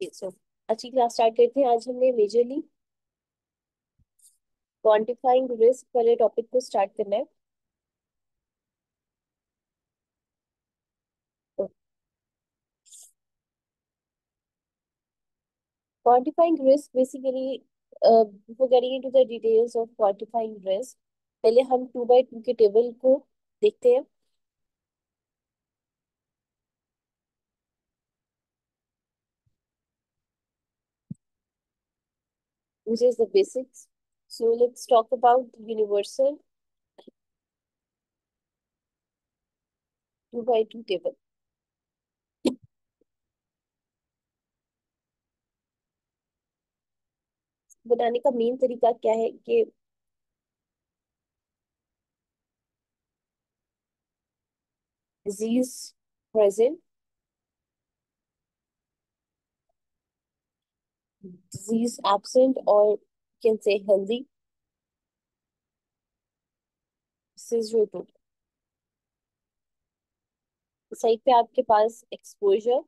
सो अच्छी class start करते हैं। आज हमने मेजरली क्वांटिफाइंग रिस्क वाले टॉपिक को स्टार्ट करना है। Quantifying risk basically, before getting into the details of quantifying risk, पहले हम 2x2 के टेबल को देखते हैं, which is the basics. So let's talk about the universal 2x2 table. बनाने का मेन तरीका क्या है कि disease present, disease absent, or you can say healthy. This is your total. Side पे आपके पास exposure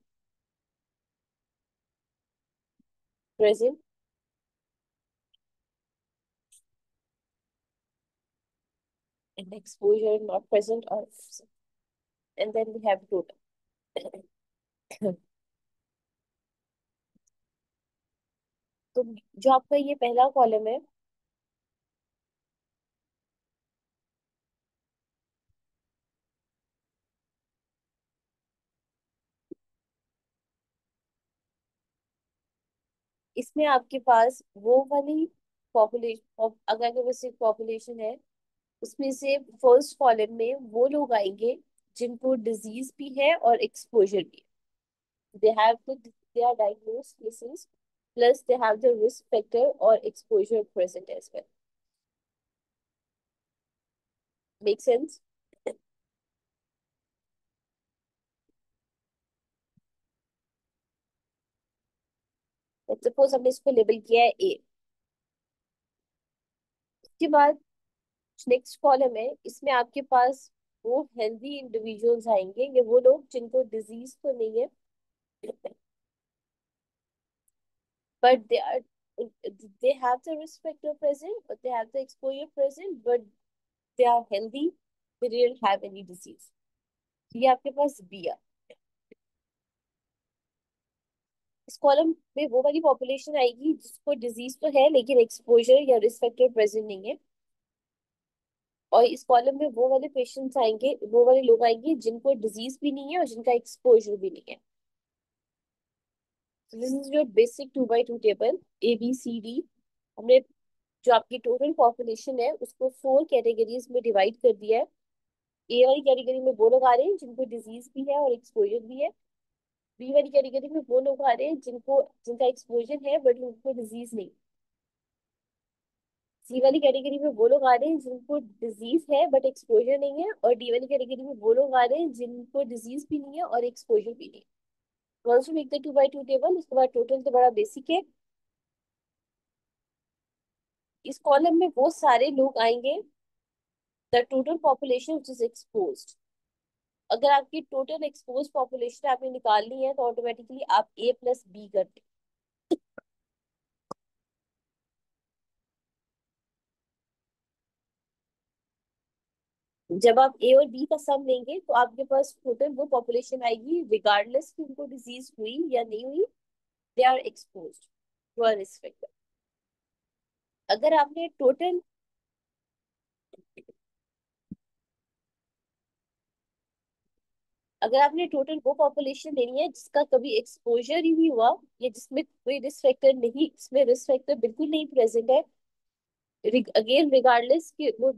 present and exposure not present, or and then we have total. तो जो आपका ये पहला कॉलम है, इसमें आपके पास वो वाली पॉपुलेशन, अगर अगर वैसे पॉपुलेशन है, उसमें से फर्स्ट कॉलम में वो लोग आएंगे जिनको डिजीज भी है और एक्सपोजर भी है। They are diagnosed cases, plus they have the risk factor और exposure present as well. Make sense? Suppose हमने इसको लेबल किया है ए। उसके बाद नेक्स्ट कॉलम है, इसमें आपके पास वो हेल्दी इंडिविजुअल्स आएंगे, ये वो लोग जिनको डिजीज तो नहीं है, but they have the risk factor present, but they have the exposure present, but they are healthy, they didn't have any disease। ये आपके पास बी है। इस कॉलम में वो वाली पॉपुलेशन आएगी जिसको डिजीज तो है लेकिन एक्सपोजर या रिस्क फैक्टर प्रेजेंट नहीं है। और इस कॉलम में वो वाले पेशेंट्स आएंगे, वो वाले लोग आएंगे जिनको डिजीज भी नहीं है और जिनका एक्सपोजर भी नहीं है। This is your basic 2x2 table, A B C D. हमने जो आपकी टोटल पॉपुलेशन है उसको 4 कैटेगरीज में डिवाइड कर दिया है। ए वाली कैटेगरी में वो लोग आ रहे हैं जिनको डिजीज भी है और एक्सपोजर भी है। बी वाली कैटेगरी में वो लोग आ रहे हैं जिनका एक्सपोजर है बट उनको डिजीज नहीं। सी वाली कैटेगरी में वो लोग आ रहे हैं जिनको डिजीज है बट एक्सपोजर नहीं है। और डी वाली कैटेगरी में वो लोग आ रहे हैं जिनको डिजीज भी नहीं है और एक्सपोजर भी नहीं है। Also make the 2x2 table. उसके बाद टोटल तो बड़ा बेसिक है। इस कॉलम में वो सारे लोग आएंगे, the total population which is exposed. अगर आपकी टोटल एक्सपोज पॉपुलेशन आपने निकालनी है तो ऑटोमेटिकली आप ए प्लस बी कर दें। जब आप ए और बी का सम लेंगे तो आपके पास टोटल वो पॉपुलेशन आएगी रिगार्डलेस कि उनको डिजीज हुई या नहीं हुई, they are exposed to a risk factor. अगर आपने टोटल अगर आपने टोटल वो पॉपुलेशन लेनी है जिसका कभी एक्सपोजर ही नहीं हुआ या जिसमें कोई रिस्क फैक्टर नहीं, जिसमें रिस्क फैक्टर बिल्कुल नहीं प्रेजेंट है, अगेन रिगार्डलेस कि वो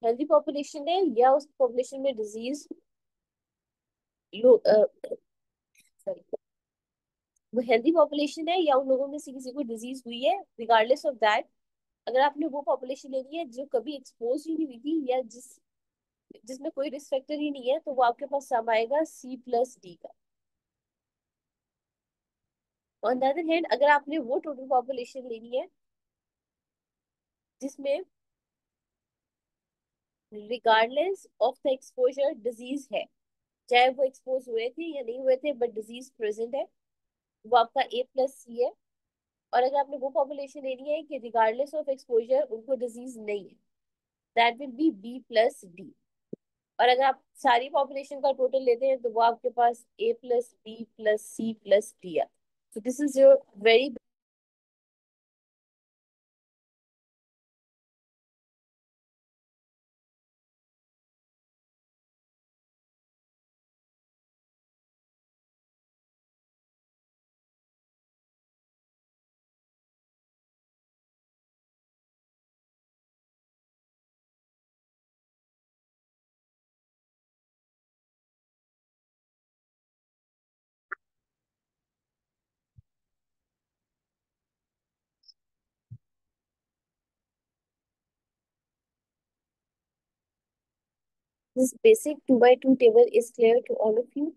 हेल्दी पॉपुलेशन है या उस पॉपुलेशन में डिजीज, सॉरी, वो हेल्दी पॉपुलेशन है या उन लोगों में से किसी को डिजीज हुई है, रिगार्डलेस ऑफ दैट, अगर आपने वो पॉपुलेशन लेनी है जो कभी एक्सपोज ही नहीं हुई थी या जिसमें कोई रिस्क फैक्टर ही नहीं है, तो वो आपके पास सम आएगा सी प्लस डी का। ऑन द अदर हैंड, अगर आपने वो टोटल पॉपुलेशन लेनी है जिसमें regardless of the exposure disease है, चाहे वो एक्सपोज हुए थे या नहीं हुए थे बट डिजीज प्रेजेंट है, वो आपका A+C है। और अगर आपने वो पॉपुलेशन लेनी है कि रिगार्डलेस ऑफ एक्सपोजर उनको डिजीज नहीं है, दैट विल बी B+D। और अगर आप सारी पॉपुलेशन का टोटल लेते हैं तो वो आपके पास A+B+C+D है। So this is your very this basic 2 by 2 table is clear to all of you.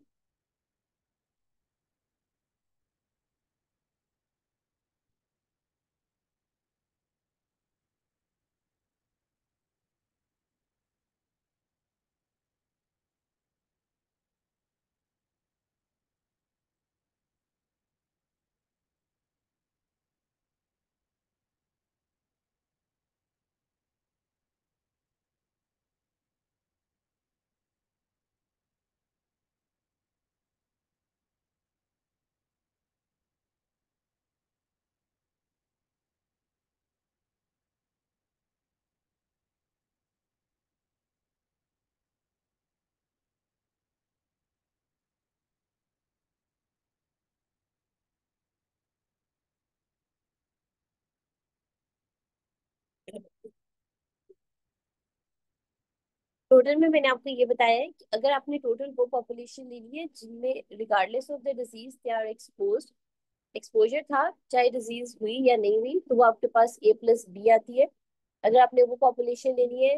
Total में मैंने आपको ये बताया है कि अगर आपने टोटल वो पॉपुलेशन ले ली है जिनमें regardless of the disease they are expose, exposure था चाहे डिजीज हुई या नहीं हुई, तो वो आपके पास A+B आती है। अगर आपने वो पॉपुलेशन लेनी है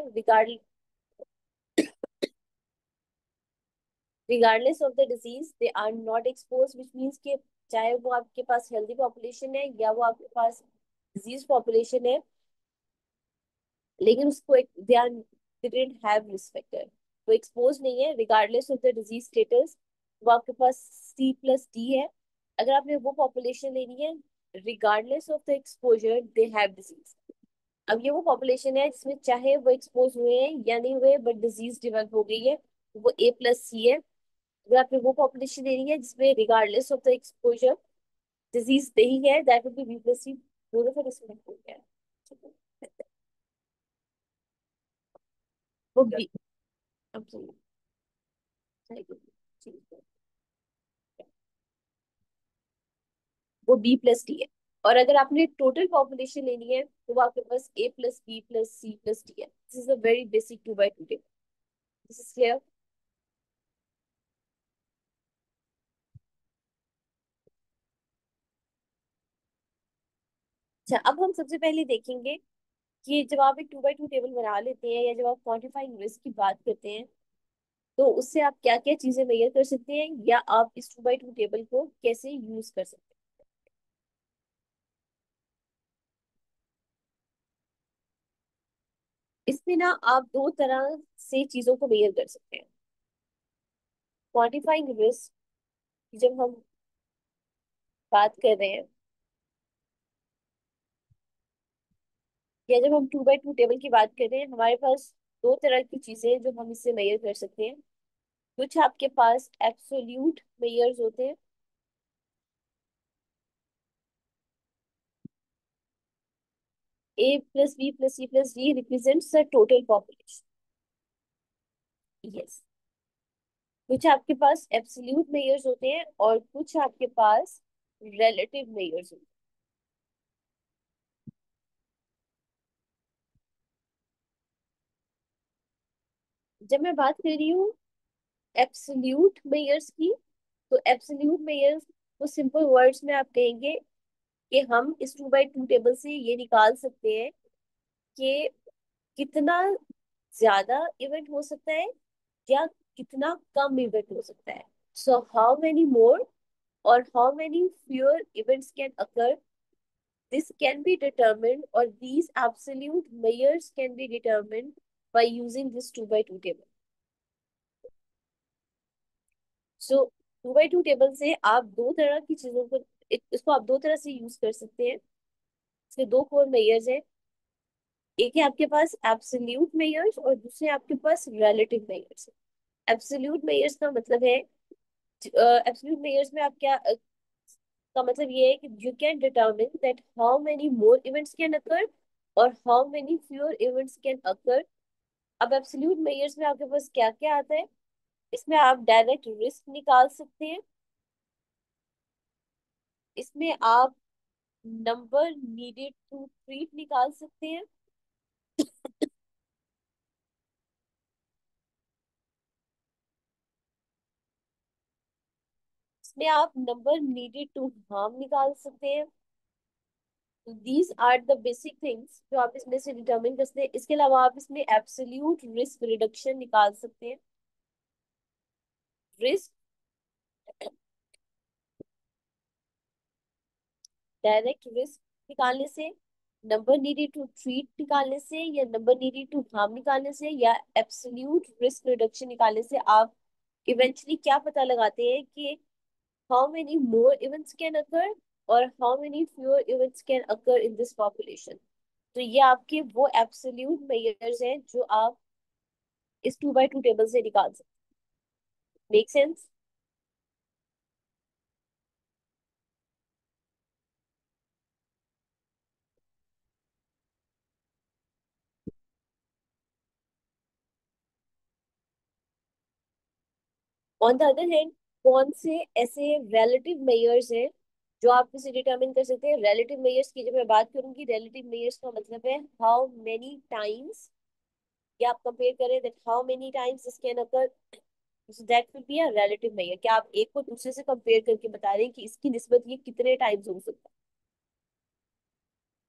regardless of the disease they are not expose, which means कि चाहे वो आपके पास हेल्दी पॉपुलेशन है या वो आपके पास डिजीज पॉपुलेशन है, लेकिन उसको एक they are they didn't have risk factor, वो एक्सपोज नहीं है regardless of the disease status, वो आपके पास C+D है। अगर आपने वो पॉपुलेशन लेनी है regardless of the exposure they have disease, अब ये वो पॉपुलेशन है जिसमें चाहे वो एक्सपोज हुए हैं या नहीं हुए बट डिजीज डेवलप हो गई है, वो A+C है। अगर आपने वो पॉपुलेशन लेनी है जिसमें regardless of the exposure disease नहीं है, दैट वुड बी B+C। दोनों का रिस्क हो गया है। ठीक है? वो बी, अब सुनिए, ठीक है, वो B+D है। और अगर आपने टोटल पॉपुलेशन लेनी है तो वो आपके पास A+B+C+D है। This is a very basic 2 by 2 table. This is clear. अच्छा, अब हम सबसे पहले देखेंगे कि जब आप एक 2 by 2 टेबल बना लेते हैं या जब आप क्वांटिफाइंग रिस्क की बात करते हैं तो उससे आप क्या क्या चीजें मेजर कर सकते हैं या आप इस 2 by 2 टेबल को कैसे यूज कर सकते हैं। इसमें ना आप दो तरह से चीजों को मेजर कर सकते हैं। क्वांटिफाइंग रिस्क जब हम बात कर रहे हैं या जब हम 2 by 2 टेबल की बात कर रहे हैं, हमारे पास दो तरह की चीजें हैं जो हम इससे मेजर कर सकते हैं। कुछ आपके पास एब्सोल्यूट मेजर्स होते हैं। A+B+C+D represents the total population. Yes. कुछ आपके पास एब्सोल्यूट मेजर्स होते हैं और कुछ आपके पास रिलेटिव मेजर्स होते हैं। जब मैं बात कर रही हूँ एब्सोल्यूट मेजर्स की, तो एब्सोल्यूट मेजर्स को सिंपल वर्ड्स में आप कहेंगे कि हम इस 2 by 2 टेबल से ये निकाल सकते हैं कि कितना ज्यादा इवेंट हो सकता है या कितना कम इवेंट हो सकता है। So how many more or how many fewer events can occur, this can be determined, or these absolute measures can be determined by using this 2 by 2 table. So 2 by 2 table से आप दो तरह की चीजों को इसको आप दो तरह से यूज कर सकते हैं। इसके दो कोर मेयर्स हैं। एक है आपके पास एब्सोल्यूट मेयर्स और दूसरे आपके पास रिलेटिव मेयर्स। एब्सोल्यूट मेयर्स का मतलब है, एब्सोल्यूट मेयर्स में आप क्या का मतलब ये है कि you can determine that how many more events can occur और how many fewer events can occur. अब एब्सोल्यूट मेयर्स में आपके पास क्या क्या आता है? इसमें आप डायरेक्ट रिस्क निकाल सकते हैं। इसमें आप नंबर नीडेड टू ट्रीट निकाल सकते हैं। इसमें आप नंबर नीडेड टू हार्म निकाल सकते हैं। These are the basic things जो आप इसमें से डिटरमिन कर सकते हैं। इसके अलावा आप इसमें एब्सोल्यूट रिस्क रिडक्शन निकाल सकते हैं। रिस्क डायरेक्ट रिस्क निकालने से, नंबर नीडेड टू ट्रीट निकालने से, या नंबर नीडेड टू हार्म निकालने से, या एब्सोल्यूट रिस्क रिडक्शन निकालने से आप इवेंचुअली क्या पता लगाते हैं कि how many more events can occur और how many fewer events can occur in this population. तो ये आपके वो एब्सोल्यूट मेजर्स हैं जो आप इस 2 by 2 टेबल से निकाल सकते। Make sense? On the other hand, कौन से ऐसे रिलेटिव मेयर्स हैं जो आप इसे डिटरमिन कर सकते हैं? रिलेटिव मेयर्स की जब मैं बात करूंगी, रिलेटिव मेयर्स का मतलब है हाउ मेनी टाइम्स, या आप कंपेयर करें that how many times this can occur, that will be a relative mayor. क्या आप एक को दूसरे से कंपेयर करके बता रहे हैं कि इसकी निस्बत ये कितने टाइम्स हो सकता है?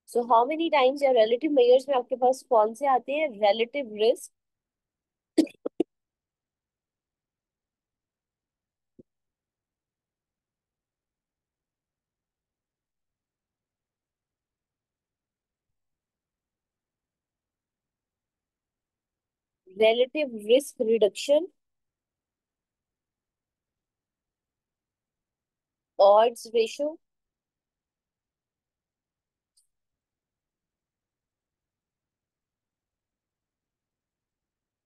सो हाउ मेनी टाइम्स या रिलेटिव मेयर्स में आपके पास कौन से आते हैं? Relative risk, relative risk reduction, odds ratio.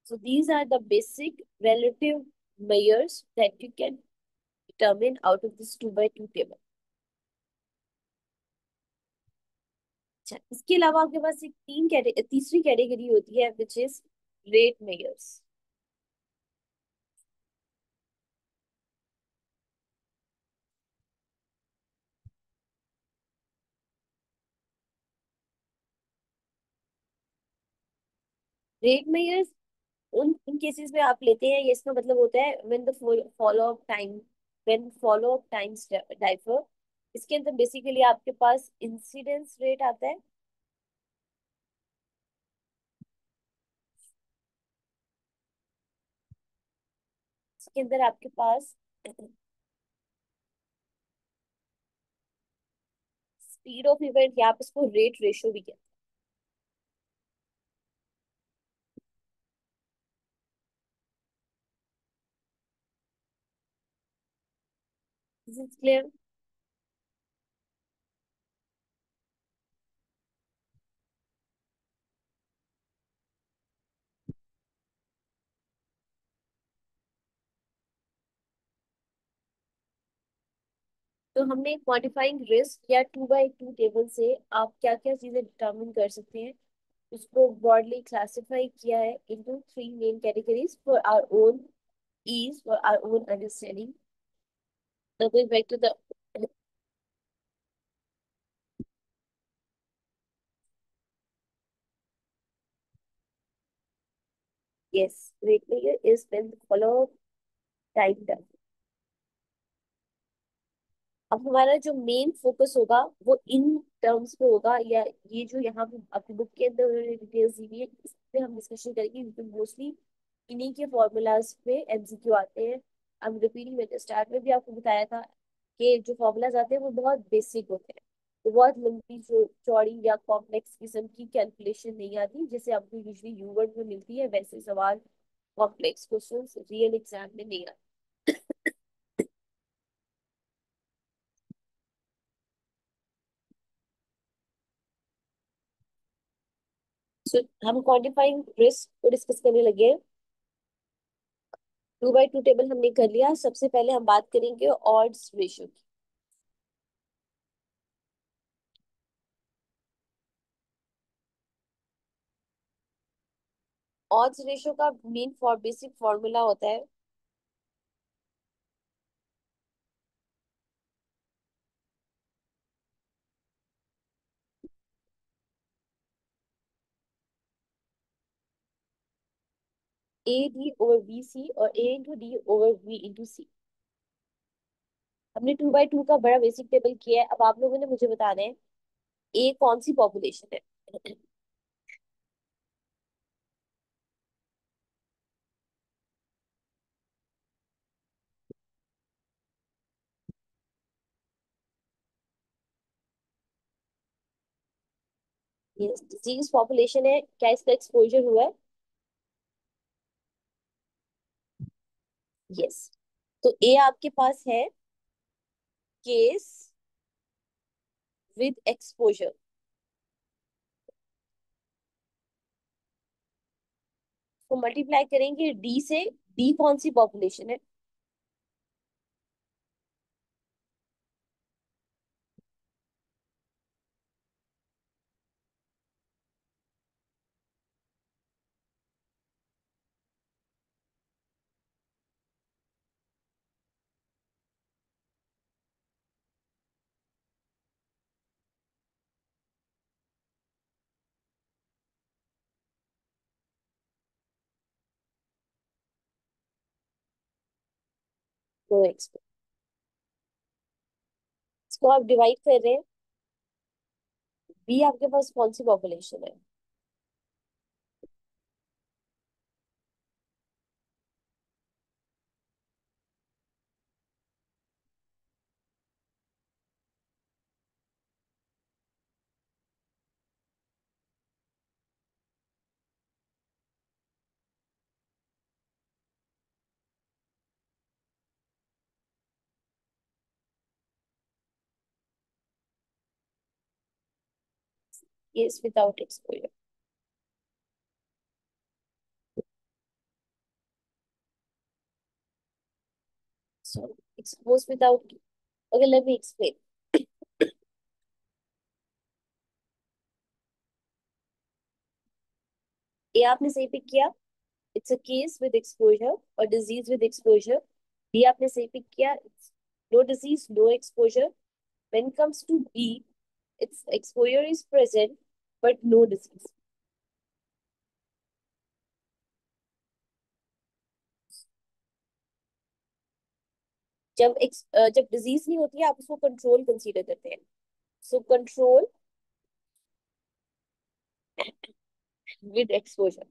So these are the basic relative measures that you can determine out of this 2 by 2 table. अच्छा, इसके अलावा आपके पास एक तीसरी कैटेगरी होती है which is rate measures. Rate measures उन उन केसेस में आप लेते हैं, ये इसका मतलब होता है when the follow up time, when follow up times differ. इसके अंदर बेसिकली आपके पास इंसिडेंस रेट आता है। इसके अंदर आपके पास स्पीड ऑफ इवेंट, या आप इसको रेट रेशियो भी कहते हैं। क्लियर? तो हमने क्वांटिफाइंग रिस्क या 2 by 2 टेबल से आप क्या क्या चीजें डिटरमिन कर सकते हैं, उसको ब्रॉडली क्लासिफाई किया है into 3 main categories for our own ease, for our own understanding. Now going back to the yes, rate layer is when the follow time done. अब हमारा जो मेन फोकस होगा वो इन टर्म्स पे होगा, या ये जो यहाँ पे आपकी बुक के अंदर डिटेल्स दी हुई है इस पे हम डिस्कशन करेंगे, क्योंकि मोस्टली इन्हीं के फॉर्मूलाज पे एमसीक्यू आते हैं। आई एम रिपीटिंग, मैंने स्टार्ट में भी आपको बताया था कि जो फॉर्मूलाज आते हैं वो बहुत बेसिक होते हैं। वो बहुत लंबी चौड़ी या कॉम्प्लेक्स किस्म की कैलकुलेशन नहीं आती जैसे आपको यूजली यूवर्ड में मिलती है, वैसे सवाल कॉम्प्लेक्स क्वेश्चंस रियल एग्जाम में नहीं आते। सो हम क्वांटिफाइंग रिस्क को डिस्कस करने लगे। 2/2 टेबल हमने कर लिया। सबसे पहले हम बात करेंगे ऑड्स रेशियो की। ऑड्स रेशियो का मेन बेसिक फॉर्मूला होता है AD/BC और A × D/V/C। हमने 2/2 का बड़ा बेसिक टेबल किया है। अब आप लोगों ने मुझे बताना है ए कौन सी पॉपुलेशन है। यस, डिजीज पॉपुलेशन है। क्या इसका एक्सपोजर हुआ है? यस। तो ए आपके पास है केस विद एक्सपोजर। तो मल्टीप्लाई करेंगे डी से। डी कौन सी पॉपुलेशन है? No exposure. इसको आप डिवाइड कर रहे हैं। बी आपके पास कौन सी पॉपुलेशन है? Case without exposure. So expose without. Okay, let me explain. A आपने सही पिक किया। It's a case with exposure और डिजीज विद एक्सपोजर। डी आपने सही पिक किया। It's no disease, no exposure. When comes to B, it's exposure is present but no disease. जब disease नहीं होती है आप उसको कंट्रोल कंसीडर करते हैं। So control with exposure.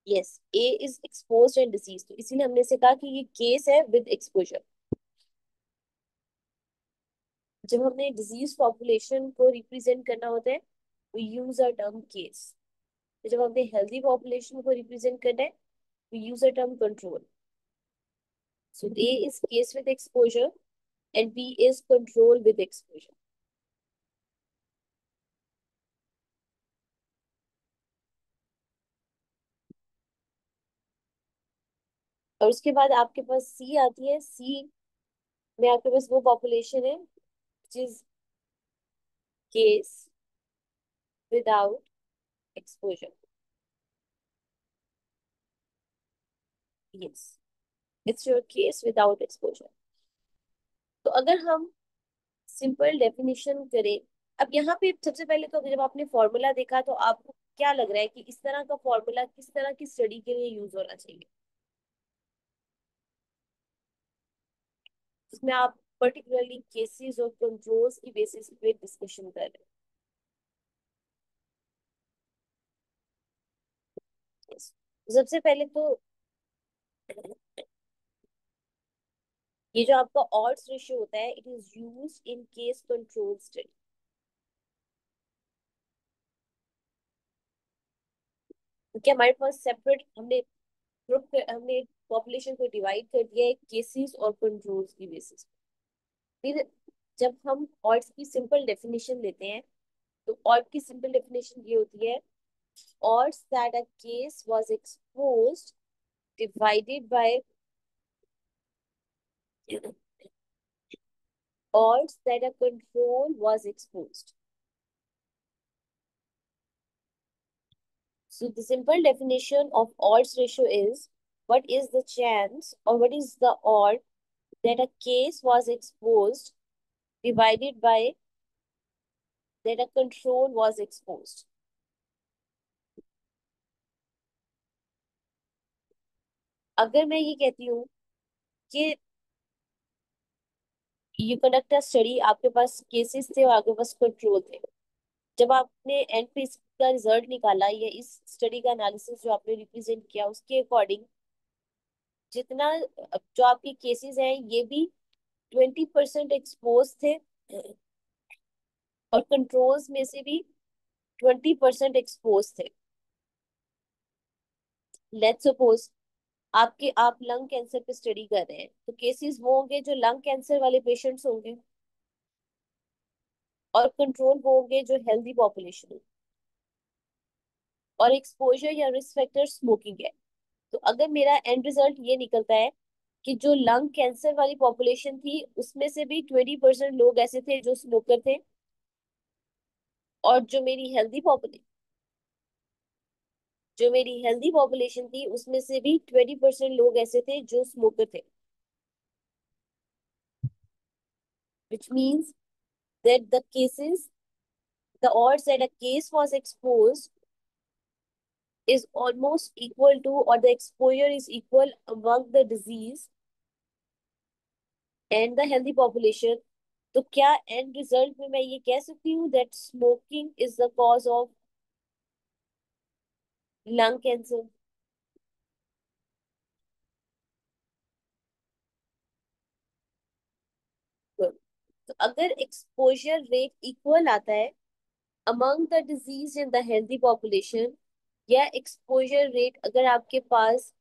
Yes, A is exposed and disease, तो इसीलिए हमने से कहा कि ये केस है विद एक्सपोजर। जब हमने डिजीज पॉपुलेशन को रिप्रेजेंट करना होता है we use a term case. जब हमने हेल्दी पॉपुलेशन को रिप्रेजेंट करना है we use a term control. So A is case with exposure and B is control with exposure. और उसके बाद आपके पास सी आती है। सी में आपके पास वो पॉपुलेशन है which is case without exposure. Yes, it's your case without exposure. तो अगर हम सिंपल डेफिनेशन करें, अब यहाँ पे सबसे पहले तो जब आपने फॉर्मूला देखा तो आपको क्या लग रहा है कि इस तरह का फॉर्मूला किस तरह की स्टडी के लिए यूज होना चाहिए? इसमें आप पर्टिकुलरली केसेस और कंट्रोल्स की बेसिस पे डिस्कशन कर रहे हैं। Yes. सबसे पहले तो ये जो आपका ऑड्स रेशियो होता है it is use in case control study. क्योंकि हमारे पास सेपरेट हमने हमने पॉपुलेशन को डिवाइड कर दिया है केसेस और कंट्रोल्स की बेसिस। फिर जब हम ऑड्स की सिंपल डेफिनेशन लेते हैं, तो ऑड की सिंपल डेफिनेशन ये होती है, odds that a case was exposed divided by odds that a control was exposed. So the simple definition of odds ratio is, what is the chance or what is the odd that a case was exposed divided by that a control was exposed. अगर मैं ये कहती हूँ कि you conduct a study, आपके पास cases थे और आपके पास कंट्रोल थे, जब आपने एंड पे इसका रिजल्ट निकाला या इस स्टडी का एनालिसिस जो आपने रिप्रेजेंट किया उसके अकॉर्डिंग, जितना जो आपके केसेस हैं ये भी 20% एक्सपोज थे और कंट्रोल्स में से भी 20% एक्सपोज थे। लेट्स सपोज आप लंग कैंसर पे स्टडी कर रहे हैं, तो केसेस वो होंगे जो लंग कैंसर वाले पेशेंट्स होंगे और कंट्रोल वो होंगे जो हेल्दी पॉपुलेशन है, और एक्सपोजर या रिस्क फैक्टर स्मोकिंग है। तो अगर मेरा एंड रिजल्ट ये निकलता है कि जो लंग कैंसर वाली पॉपुलेशन थी उसमें से भी 20% लोग ऐसे थे जो स्मोकर थे, और जो मेरी हेल्दी पॉपुलेशन थी उसमें से भी 20% लोग ऐसे थे जो स्मोकर थे, which means that the odds that a case was exposed is almost equal to, or the exposure is equal among the disease and the healthy population. तो क्या एंड रिजल्ट में मैं ये कह सकती हूँ that smoking is the cause of lung cancer? तो अगर एक्सपोजर रेट इक्वल आता है among the disease in the healthy population, या एक्सपोजर रेट अगर आपके पास,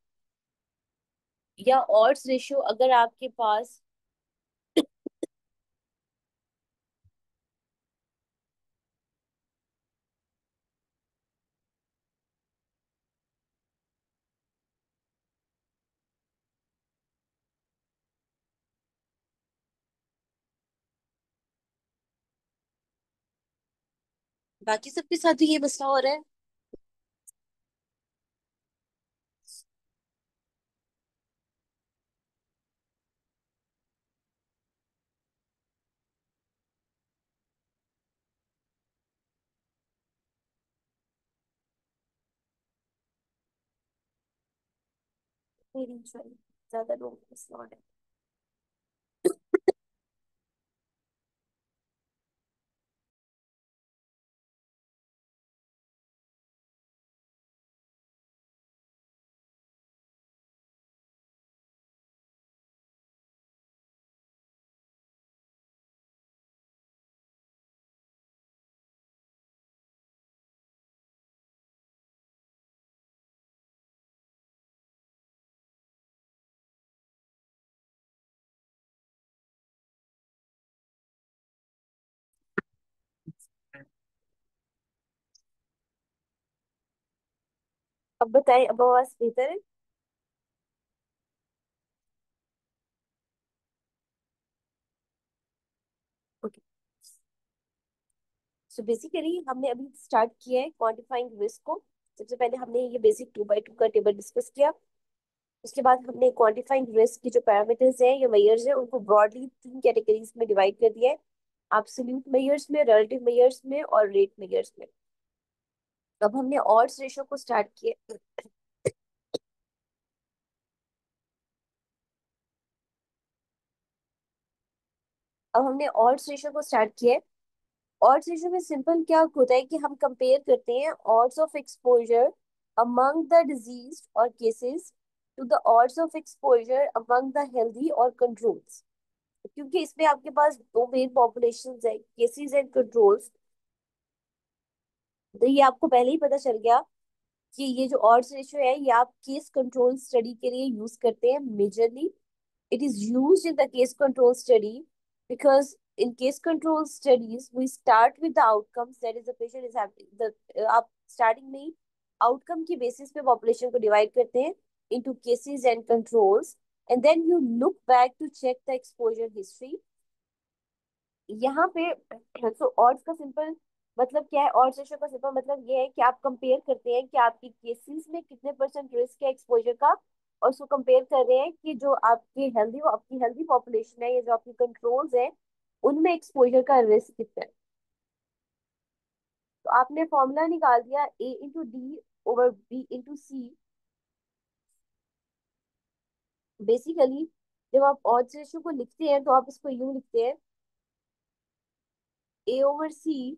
या ऑड्स रेशियो अगर आपके पास, बाकी सबके साथ भी ये मसला हो रहा है। मेरी सॉरी, ज्यादा लोग मसला हो रहा है। अब बताएं, अब आवाज बेहतर है? ओके। सो बेसिकली हमने अभी स्टार्ट किया है क्वांटिफाइंग रिस्क को। सबसे पहले हमने ये बेसिक 2x2 का टेबल डिस्कस किया। उसके बाद हमने क्वांटिफाइंग रिस्क की जो पैरामीटर्स हैं या मेयर्स हैं उनको ब्रॉडली 3 कैटेगरीज में डिवाइड कर दिया है, एब्सोल्यूट मेयर्स में, रिलेटिव मेयर्स में और रेट मेयर्स में। अब हमने ऑड्स रेशो को स्टार्ट किया। अब हमने ऑड्स रेशो को स्टार्ट किया है। ऑड्स रेशो में सिंपल क्या होता है कि हम कंपेयर करते हैं odds of exposure among the disease और cases to the odds of exposure among the healthy और कंट्रोल्स। क्योंकि इसमें आपके पास दो मेन पॉपुलेशन है, केसेस एंड कंट्रोल्स, तो ये आपको पहले ही पता चल गया कि ये जो ऑड्स रेशियो है ये आप केस कंट्रोल स्टडी के लिए यूज करते हैं majorly. It is used in the case control study because in case control studies we start with the outcomes, that is the patient is having आप starting में ही outcome की basis पे population को divide करते हैं into cases and controls, and then you look back to check the exposure history. यहाँ पे तो odds का सिंपल मतलब क्या है, odds रेशियो का सिंपल मतलब ये है कि आप कंपेयर करते हैं कि आपकी केसेस में कितने परसेंट रिस्क है एक्सपोजर का, और उसको कंपेयर कर रहे हैं कि जो आपकी हेल्दी पॉपुलेशन है या जो आपकी कंट्रोल्स है उनमें एक्सपोजर का रिस्क कितना है. तो आपने फॉर्मूला निकाल दिया A × D/B × C. बेसिकली जब आप ऑड्स रेशियो को लिखते हैं तो आप इसको यूं लिखते हैं A/C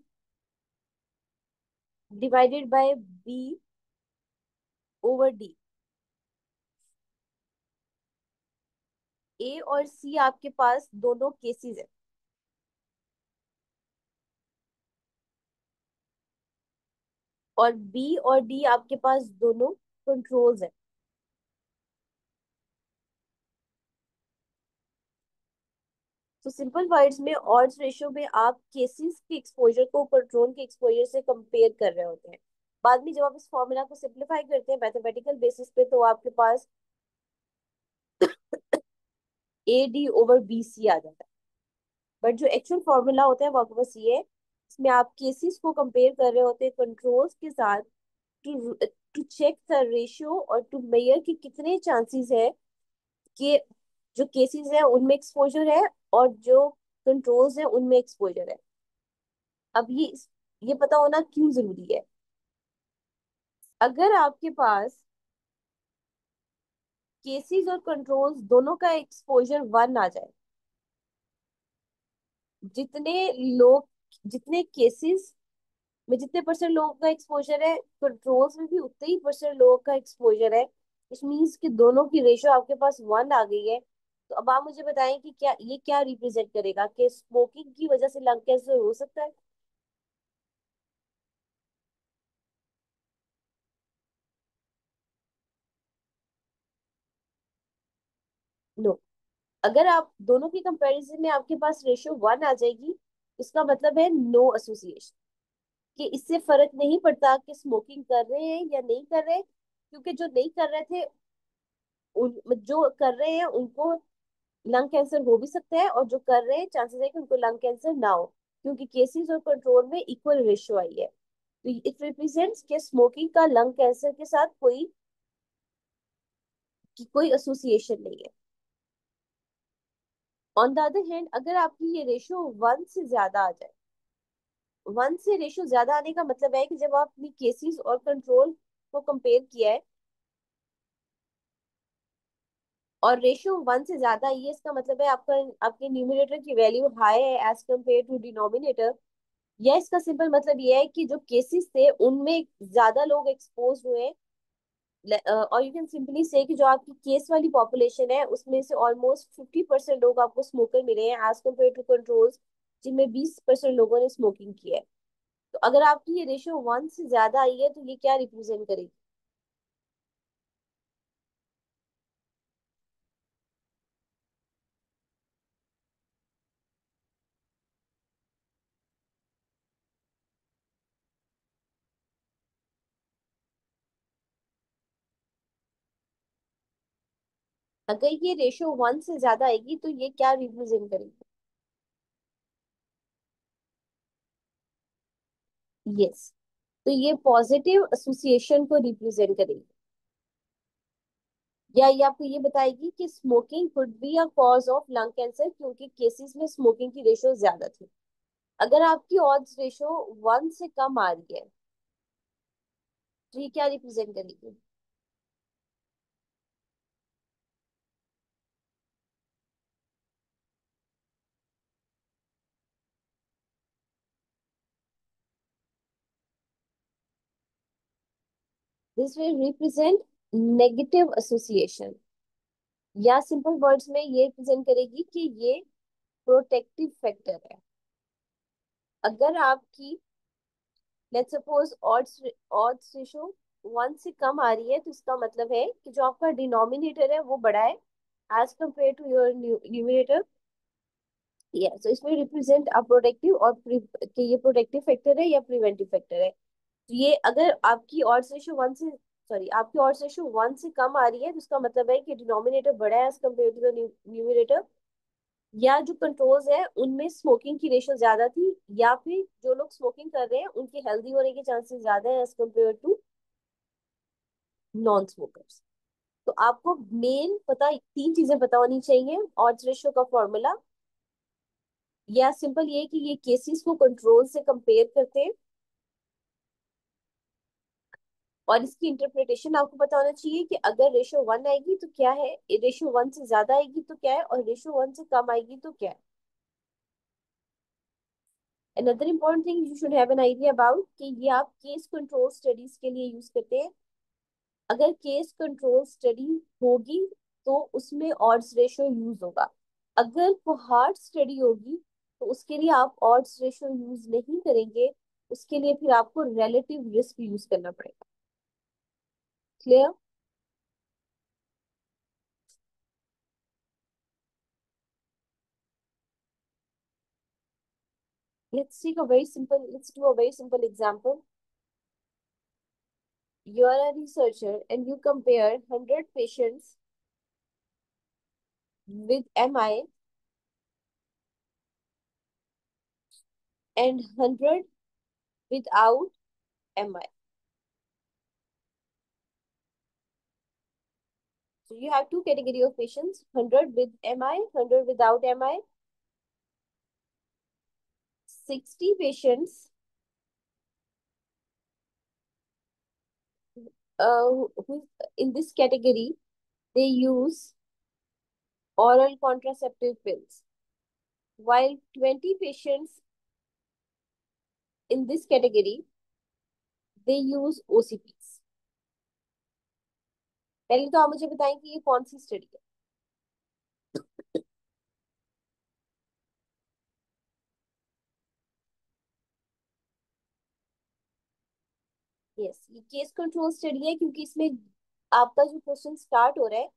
डिवाइडेड बाय B/D. ए और सी आपके पास दोनों केसेस है, और बी और डी आपके पास दोनों कंट्रोल्स है. तो सिंपल वर्ड्स में ऑड्स रेशियो में आप केसेस के एक्सपोजर को कंट्रोल के एक्सपोजर से कंपेयर कर रहे होते हैं. बाद में जब आप इस फॉर्मूला को सिंप्लीफाई करते हैं मैथमेटिकल बेसिस पे तो आपके पास A/D/B/C आ जाता है. बट जो एक्चुअल फॉर्मूला होता है वो आपके पास ये है, इसमें आप केसेस को कंपेयर कर रहे होते हैं कंट्रोल्स के साथ to to check the ratio और टू मेयर कि कितने चांसेस है कि जो केसेस है उनमें एक्सपोजर है और जो कंट्रोल्स है उनमें एक्सपोजर है. अब ये पता होना क्यों जरूरी है. अगर आपके पास केसेस और कंट्रोल्स दोनों का एक्सपोजर 1 आ जाए, जितने लोग जितने केसेस में जितने परसेंट लोगों का एक्सपोजर है कंट्रोल्स में भी उतने ही परसेंट लोगों का एक्सपोजर है, इट मीन्स कि दोनों की रेशियो आपके पास 1 आ गई है. तो अब आप मुझे बताएं कि क्या रिप्रेजेंट करेगा कि स्मोकिंग की वजह से लंग कैंसर हो सकता है. नो. अगर आप दोनों की कंपैरिजन में आपके पास रेशियो 1 आ जाएगी, इसका मतलब है नो एसोसिएशन, कि इससे फर्क नहीं पड़ता कि स्मोकिंग कर रहे हैं या नहीं कर रहे, क्योंकि जो नहीं कर रहे थे जो कर रहे हैं उनको लंग कैंसर हो भी सकता है, और जो कर रहे हैं चांसेस है कि उनको लंग कैंसर ना हो, क्योंकि केसेस और कंट्रोल में इक्वल रेशियो आई है. तो इट रिप्रेजेंट्स कि स्मोकिंग का लंग कैंसर के साथ कोई एसोसिएशन नहीं है. ऑन द अदर हैंड अगर आपकी ये रेशियो 1 से ज्यादा आ जाए, 1 से रेशियो ज्यादा आने का मतलब है कि जब आपने केसेस और कंट्रोल को कंपेयर किया है और रेशियो 1 से ज्यादा आई है, इसका मतलब है आपका आपके न्यूमरेटर की वैल्यू हाई है एज कम्पेयर टू डिनोमिनेटर. या इसका सिंपल मतलब ये है कि जो केसेस थे उनमें ज्यादा लोग एक्सपोज हुए हैं. और यू कैन सिंपली से कि जो आपकी केस वाली पॉपुलेशन है उसमें से ऑलमोस्ट 50% लोग आपको स्मोकर मिले हैं एज कम्पेयर टू कंट्रोल्स जिनमें 20% लोगों ने स्मोकिंग की है. तो अगर आपकी ये रेशियो 1 से ज्यादा आई है तो ये क्या रिप्रेजेंट करेगी. अगर ये रेशियो 1 से ज्यादा आएगी तो ये क्या रिप्रेजेंट करेगी. यस. तो ये पॉजिटिव एसोसिएशन को रिप्रेजेंट करेगी, या ये आपको ये बताएगी कि smoking could be a cause of lung cancer क्योंकि केसेस में स्मोकिंग की रेशियो ज्यादा थी. अगर आपकी ऑड्स रेशियो 1 से कम आ रही है तो ये क्या रिप्रेजेंट करेगी. This will represent negative association, या सिंपल वर्ड्स में ये रिप्रेजेंट करेगी कि ये प्रोटेक्टिव फैक्टर है. अगर आपकी let's suppose odds odds ratio one से कम आ रही है तो इसका मतलब है कि जो आपका डिनोमिनेटर है वो बड़ा है as compared to your numerator. या सो इसमें रिप्रेजेंट अ प्रोटेक्टिव और कि ये प्रोटेक्टिव फैक्टर है या प्रिवेंटिव फैक्टर है। तो ये अगर आपकी ऑड्स रेशियो वन से, सॉरी, आपकी ऑड्स रेशियो वन से कम आ रही है तो इसका मतलब है कि डिनोमिनेटर बड़ा है as compared to the numerator. या जो कंट्रोल्स है उनमें स्मोकिंग की रेशियो ज्यादा थी, या फिर जो लोग स्मोकिंग कर रहे हैं उनके हेल्दी होने के चांसेस ज्यादा है as compared to non smokers. तो आपको मेन पता, तीन चीजें पता होनी चाहिए: ऑड्स रेशियो का फॉर्मूला, या सिंपल ये कि ये केसेस को कंट्रोल से कंपेयर करते हैं, और इसकी इंटरप्रिटेशन आपको पता होना चाहिए कि अगर रेशियो वन आएगी तो क्या है, रेशियो वन से ज्यादा आएगी तो क्या है, और रेशियो वन से कम आएगी तो क्या है। Another important thing you should have an idea about कि ये आप केस कंट्रोल स्टडीज के लिए यूज करते हैं। अगर केस कंट्रोल स्टडी होगी तो उसमें ऑड्स रेशियो यूज होगा। अगर कोहार्ट स्टडी होगी तो उसके लिए आप ऑड्स रेशियो यूज नहीं करेंगे, उसके लिए फिर आपको रिलेटिव रिस्क यूज करना पड़ेगा। Clear? Let's do a very simple example. You are a researcher and you compare 100 patients with MI and 100 without MI. So you have two category of patients: 100 with MI, 100 without MI. 60 patients who in this category, they use oral contraceptive pills, while 20 patients in this category, they use OCPs. पहले तो आप मुझे बताएं कि ये कौन सी study है। Yes, ये केस कंट्रोल स्टडी है क्योंकि इसमें आपका जो क्वेश्चन स्टार्ट हो रहा है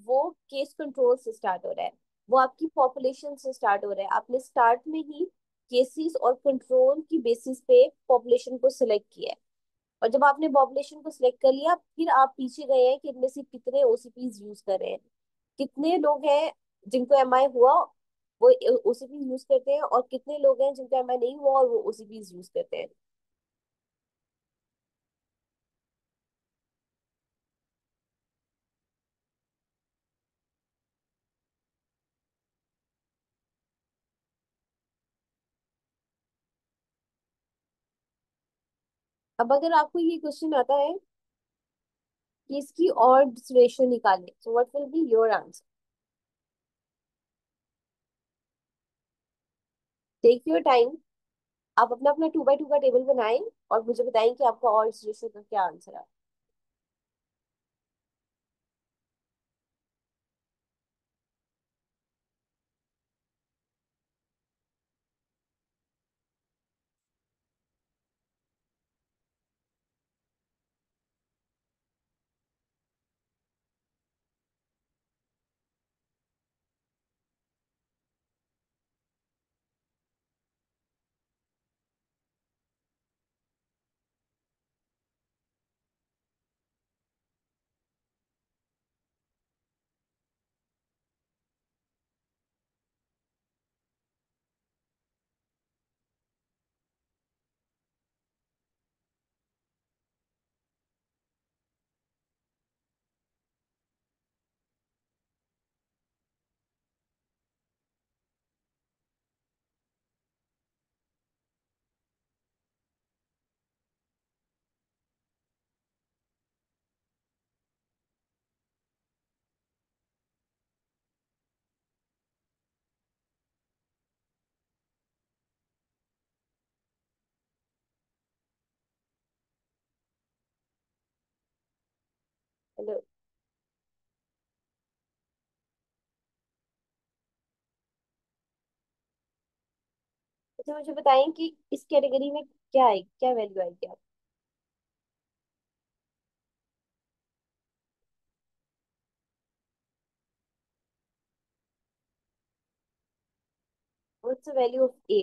वो केस कंट्रोल से स्टार्ट हो रहा है, वो आपकी पॉपुलेशन से स्टार्ट हो रहा है। आपने स्टार्ट में ही केसेस और कंट्रोल की बेसिस पे पॉपुलेशन को सिलेक्ट किया है, और जब आपने पॉपुलेशन को सिलेक्ट कर लिया फिर आप पीछे गए हैं कि इनमें से कितने ओसीपीज यूज कर रहे हैं, कितने लोग हैं जिनको एमआई हुआ वो ओसीपीज यूज करते हैं, और कितने लोग हैं जिनको एमआई नहीं हुआ और वो ओसीपीज यूज करते हैं। अब अगर आपको ये क्वेश्चन आता है कि इसकी ऑड्स रेशियो निकालें, so what will be your answer? Take your time. आप अपना अपना 2 बाय 2 का टेबल बनाएं और मुझे बताएं कि आपका ऑड्स रेशियो का क्या आंसर है। हेलो। अच्छा मुझे बताएं कि इस कैटेगरी में क्या है, क्या वैल्यू आएगी आप? व्हाट्स द वैल्यू ऑफ ए?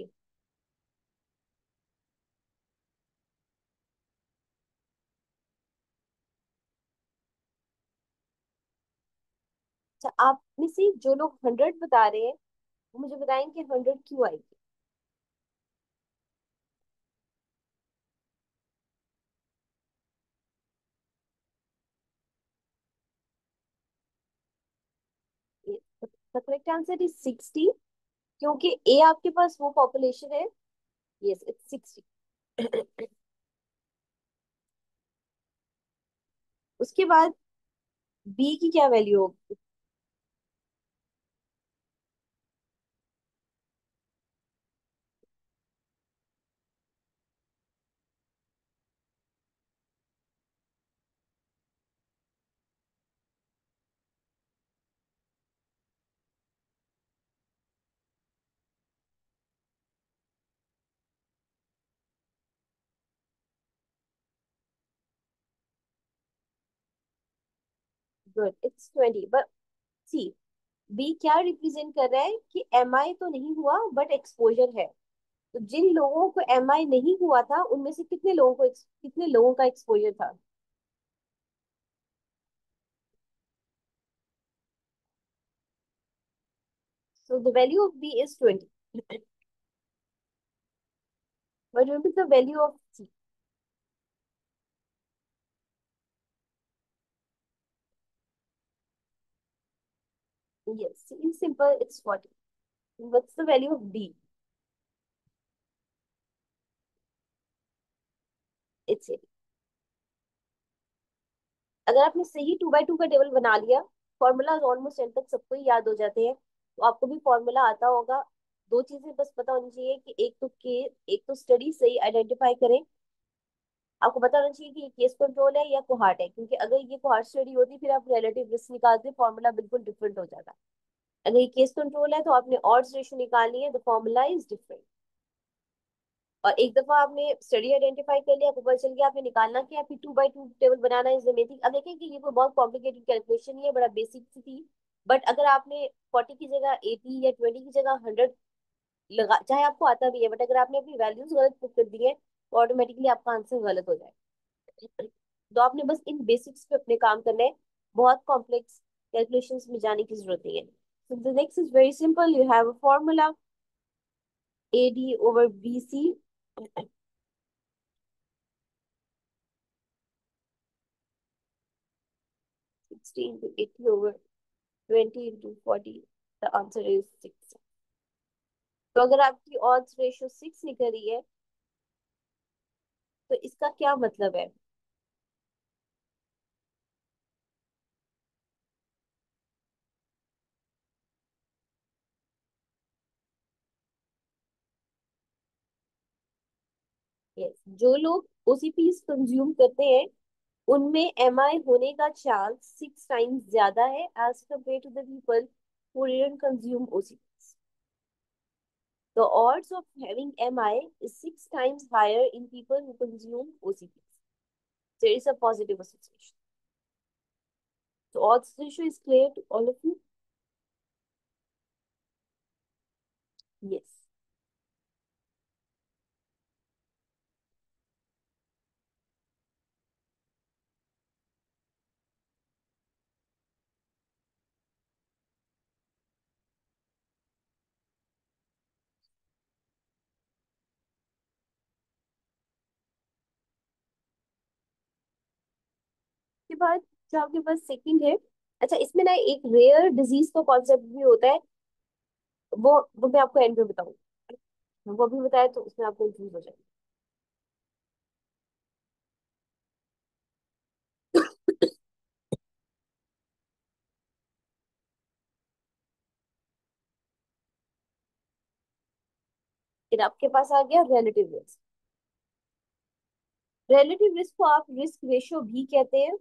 अच्छा, आप में से जो लोग 100 बता रहे हैं वो मुझे बताएंगे 100 क्यों आएगी। द करेक्ट आंसर इज 60, क्योंकि ए आपके पास वो पॉपुलेशन है। Yes, it's 60। उसके बाद बी की क्या वैल्यू होगी? Good, it's 20। But see, B क्या रिप्रेजेंट कर रहा है कि एम आई तो नहीं हुआ बट एक्सपोजर है। तो जिन लोगों को एम आई नहीं हुआ था उनमें से कितने लोगों को कितने लोगों का एक्सपोजर था? So the value of B is 20। What will be the value of C? Yes, C is simple, it's 40. What's the value of D? It's 80. अगर आपने सही 2 by 2 का टेबल बना लिया, फॉर्मूला ऑलमोस्ट एंड तक सबको ही याद हो जाते हैं, तो आपको भी फॉर्मूला आता होगा। दो चीजें बस पता होनी चाहिए कि एक तो स्टडी सही आइडेंटिफाई करें। आपको पता होना चाहिए कि ये केस कंट्रोल है या कोहार्ट है, क्योंकि अगर ये कोहार्ट स्टडी होती फिर आप रिलेटिव रिस्क निकालते, फॉर्मूला बिल्कुल डिफरेंट हो जाता। अगर ये केस कंट्रोल है तो आपने ऑड्स रेशियो निकालनी है, द फॉर्मूला इज डिफरेंट। और एक दफा आपने स्टडी आइडेंटिफाई कर लिया, आपको पता चल गया आपने निकालना क्या है, फिर 2 by 2 table banana is amazing. अब देखें कि ये कोई बहुत कॉम्प्लिकेटेड कैलकुलेशन नहीं है, बड़ा बेसिक सी थी। बट अगर आपने 40 की जगह 80 या 20 की जगह 100 लगा, चाहे आपको आता भी है, बट अगर आपने अपनी वैल्यूज गलत पुट कर दी है तो ऑटोमेटिकली आपका आंसर गलत हो जाए। तो आपने बस इन बेसिक्स पे अपने काम करना है, बहुत कॉम्प्लेक्स कैलकुलेशंस में जाने की जरूरत नहीं है। So the next is very simple. You have a formula AD over BC. 60 into 80 over 20 into 40. The answer is 6। तो अगर आपकी odds रेशियो 6 निकल रही है तो इसका क्या मतलब है? यस, जो लोग ओसीपीज कंज्यूम करते हैं उनमें एमआई होने का चांस 6 टाइम्स ज्यादा है as compared to the people who didn't consume OCPs. The odds of having MI is 6 times higher in people who consume OCPs. There is a positive association. So odds ratio is clear to all of you? Yes. के बाद जो आपके पास second है, अच्छा इसमें ना एक rare disease का कॉन्सेप्ट भी होता है, वो मैं आपको एंड में बताऊंगी। वो भी बताया तो उसमें आप कंफ्यूज हो जाएंगे। फिर आपके पास आ गया रिलेटिव रिस्क। रिलेटिव रिस्क को आप रिस्क रेशियो भी कहते हैं।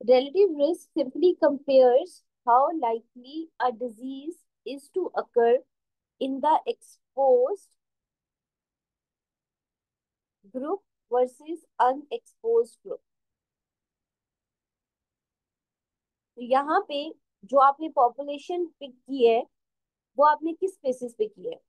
Relative risk simply compares how likely a disease is to occur in the exposed group versus unexposed group. तो यहाँ पे जो आपने पॉपुलेशन पिक की है वो आपने किस बेसिस पे की है?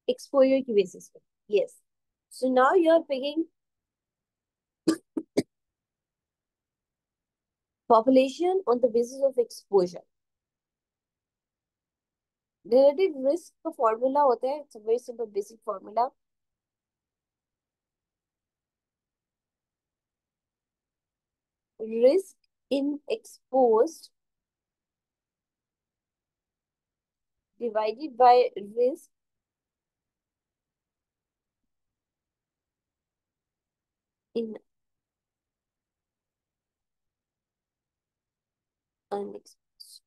एक्सपोजर की बेसिस पे। Yes. So now you are picking population on the basis of exposure. Relative risk का फॉर्मूला होता है, it's a very simple basic formula. Risk in exposed divided by risk in unexposed।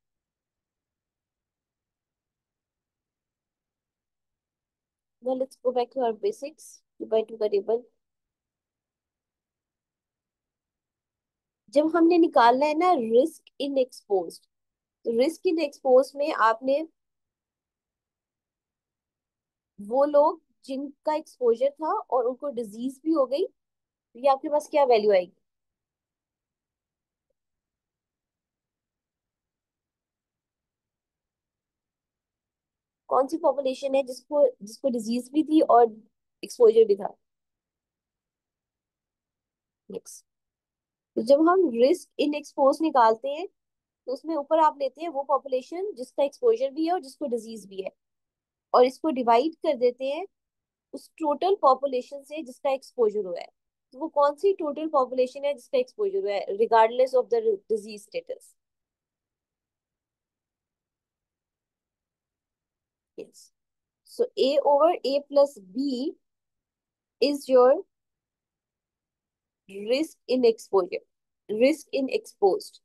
Now let's go back to our basics, 2 by 2 का table. जब हमने निकालना है ना risk in exposed, तो रिस्क इन एक्सपोज्ड में आपने वो लोग जिनका एक्सपोजर था और उनको डिजीज भी हो गई, तो ये आपके पास क्या वैल्यू आएगी? कौन सी पॉपुलेशन है जिसको जिसको डिजीज भी थी और एक्सपोजर भी था? नेक्स्ट। तो जब हम रिस्क इन एक्सपोज निकालते हैं तो उसमें ऊपर आप लेते हैं वो पॉपुलेशन जिसका एक्सपोजर भी है और जिसको डिजीज भी है, और इसको डिवाइड कर देते हैं उस टोटल पॉपुलेशन से जिसका एक्सपोजर हुआ है। तो वो कौन सी टोटल पॉपुलेशन है जिसका एक्सपोजर हुआ है regardless of the disease status? Yes. So A over A plus B is your risk in exposure, risk in exposed.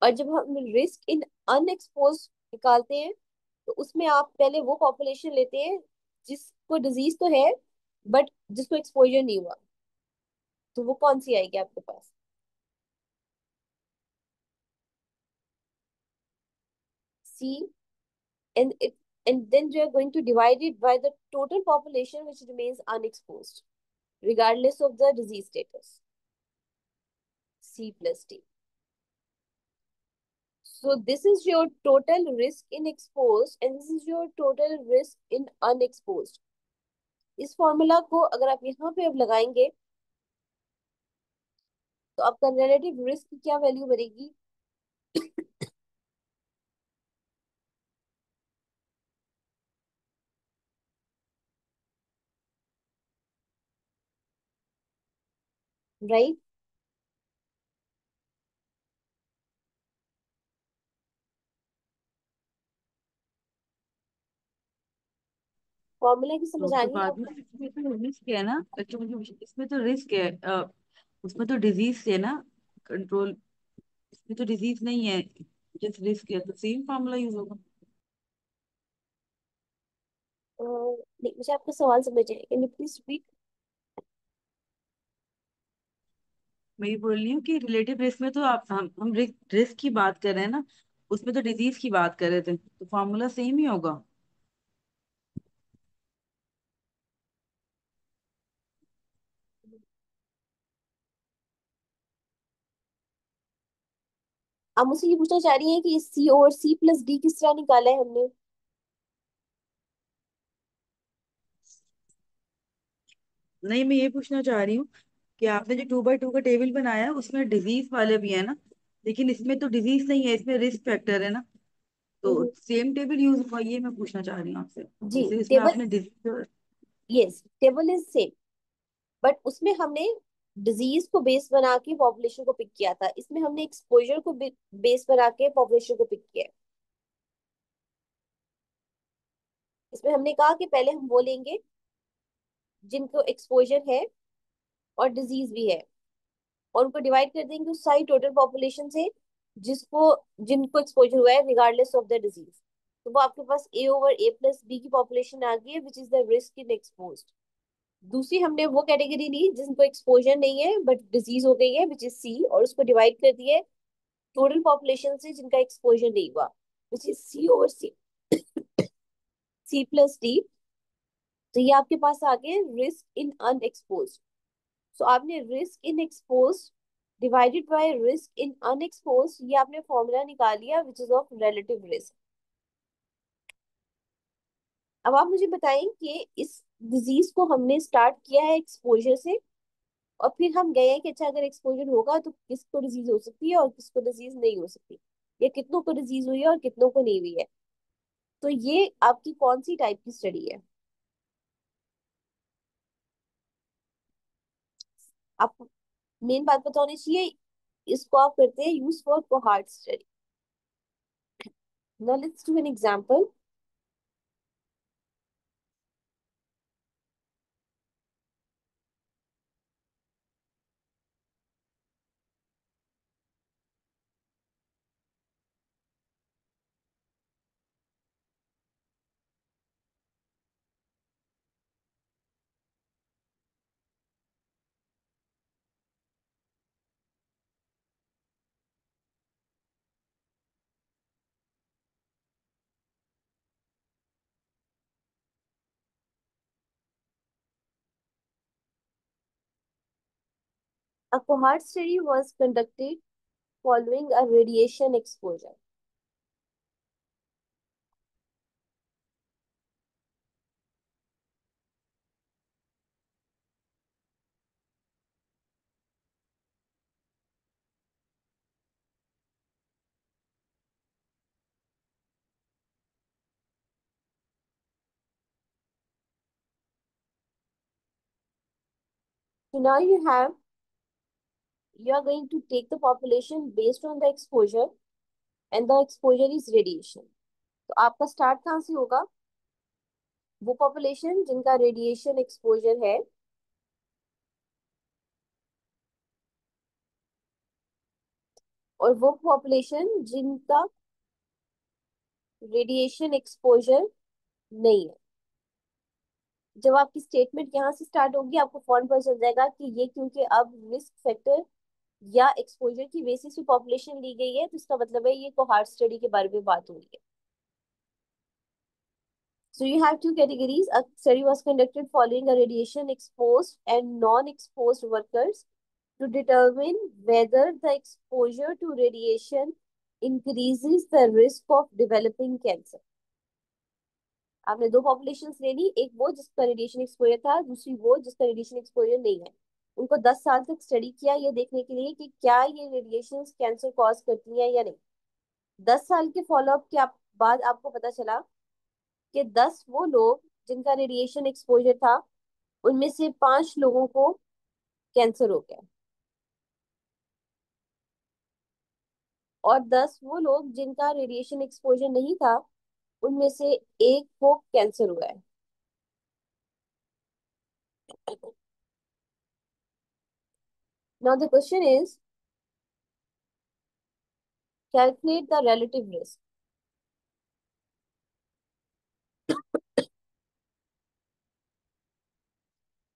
और जब हम रिस्क इन अनएक्सपोज निकालते हैं तो उसमें आप पहले वो पॉपुलेशन लेते हैं जिसको डिजीज तो है बट जिसको एक्सपोजर नहीं हुआ, तो वो कौन सी आएगी आपके पास? सी। And then we are going to divide it by the total population which remains unexposed regardless of the disease status, C plus D. So this is your total risk in exposed and this is your total risk in unexposed। इस formula को अगर आप यहाँ पे अब लगाएंगे तो आपका रिलेटिव रिस्क की क्या वैल्यू बनेगी? राइट। फॉर्मूला की तो समझ उसके आनी है बाद में आपको? इसमें तो रिस्क है ना, एक्चुअली इसमें तो रिस्क है, उसमें तो डिजीज है ना, कंट्रोल। इसमें तो डिजीज नहीं है, जस्ट रिस्क है, तो सेम फॉर्मूला यूज होगा। नहीं, मुझे आपका सवाल समझ आया, कैन यू प्लीज रिपीट? मैं ये बोल रही हूँ कि रिलेटिव रिस्क में तो आप हम रिस्क की बात कर रहे हैं ना, उसमें तो डिजीज की बात कर रहे थे, तो फॉर्मूला सेम ही होगा। आप मुझसे ये पूछना चाह रही हैं कि सी और सी प्लस डी किस तरह निकाला है हमने? नहीं, मैं ये पूछना चाह रही हूँ कि आपने जो 2 by 2 का टेबल बनाया है उसमें डिजीज वाले भी है ना, लेकिन इसमें तो डिजीज नहीं है, इसमें रिस्क फैक्टर है ना, तो हम्म, सेम टेबल यूज हुआ, ये मैं पूछना चाह रही हूँ आपसे। जी। जैसे इसमें टेबल, आपने disease. Yes table is same, but उसमें हमने डिजीज को बेस बना के पॉपुलेशन को पिक किया था, इसमें हमने एक्सपोजर को बेस बना के पॉपुलेशन को पिक किया है। इसमें हमने कहा कि पहले हम वो लेंगे जिनको एक्सपोजर है और डिजीज भी है, और उनको डिवाइड कर देंगे उस सारी टोटल पॉपुलेशन से जिसको जिनको एक्सपोजर हुआ है रिगार्डलेस ऑफ द डिजीज। तो वो आपके पास A over A plus B की पॉपुलेशन आ गई है which is the risk in exposed. दूसरी हमने वो कैटेगरी ली जिनको एक्सपोजर नहीं है बट डिजीज हो गई है, विच इज सी, और उसको डिवाइड कर दिया है टोटल पॉपुलेशन से जिनका एक्सपोजर नहीं हुआ, which is C over C, C plus D. तो ये आपके पास आ गए रिस्क इन अनएक्सपोज। सो आपने risk in expose divided by risk in unexposed, ये आपने फॉर्मूला निकाल लिया which is of relative risk. अब आप मुझे बताएं कि इस डिजीज को हमने स्टार्ट किया है एक्सपोजर से, और फिर हम गए हैं कि अच्छा अगर एक्सपोजर होगा तो किसको डिजीज हो सकती है और किसको डिजीज नहीं हो सकती, या कितनों को डिजीज हुई है और कितनों को नहीं हुई है। तो ये आपकी कौन सी टाइप की स्टडी है? आप मेन बात पता होनी चाहिए। इसको आप करते हैं use for cohort study. Now let's do an example. A cohort study was conducted following a radiation exposure. So now you are going to take the population based on the exposure, and the exposure is radiation. तो आपका start कहाँ से होगा? वो population जिनका radiation exposure है, और वो पॉपुलेशन जिनका रेडिएशन एक्सपोजर नहीं है। जब आपकी स्टेटमेंट यहाँ से स्टार्ट होगी आपको फौरन पता चल जाएगा कि ये क्योंकि अब रिस्क फैक्टर या एक्सपोजर की बेसिस पे पॉपुलेशन ली गई है, तो इसका मतलब है ये कोहार्ट स्टडी के बारे में बात हो रही है। So you have two categories. A study was conducted following a radiation exposed and non-exposed workers to determine whether the exposure to radiation increases the risk of developing cancer. आपने दो populations ले ली, एक वो जिसका रेडिएशन एक्सपोजर था, दूसरी वो जिसका रेडिएशन एक्सपोजर नहीं है। उनको 10 साल तक स्टडी किया ये देखने के लिए कि क्या ये रेडिएशन कैंसर कॉज करती है या नहीं। 10 साल के फॉलोअप के बाद आपको पता चला कि 10 वो लोग जिनका रेडिएशन एक्सपोजर था, उनमें से 5 लोगों को कैंसर हो गया, और 10 वो लोग जिनका रेडिएशन एक्सपोजर नहीं था, उनमें से एक को कैंसर हुआ है। Now the question is calculate the relative risk.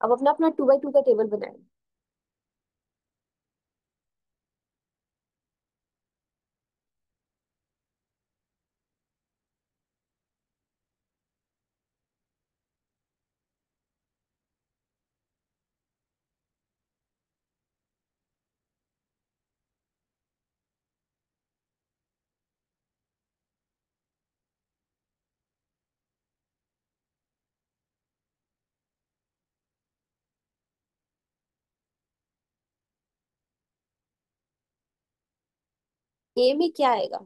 अब अपना अपना 2 बाई 2 का टेबल बनाएं। ए में क्या आएगा?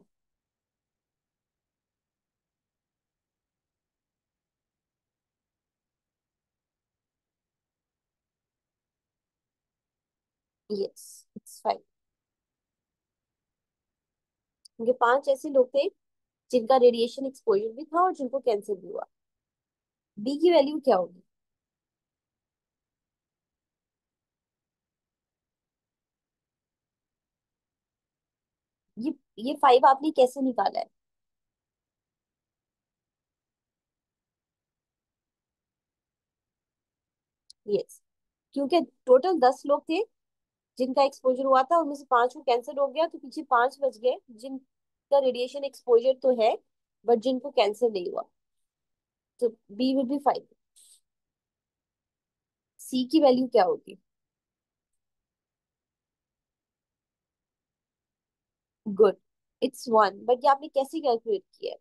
यस, इट्स 5, क्योंकि 5 ऐसे लोग थे जिनका रेडिएशन एक्सपोजर भी था और जिनको कैंसर भी हुआ। बी की वैल्यू क्या होगी? ये 5 आपने कैसे निकाला है? यस, क्योंकि टोटल 10 लोग थे जिनका एक्सपोजर हुआ था, उनमें से 5 को कैंसर हो गया, तो पीछे 5 बच गए जिनका रेडिएशन एक्सपोजर तो है बट जिनको कैंसर नहीं हुआ। तो बी विल बी फाइन। सी की वैल्यू क्या होगी? Good, it's 1। बट ये आपने कैसे कैलकुलेट किया है?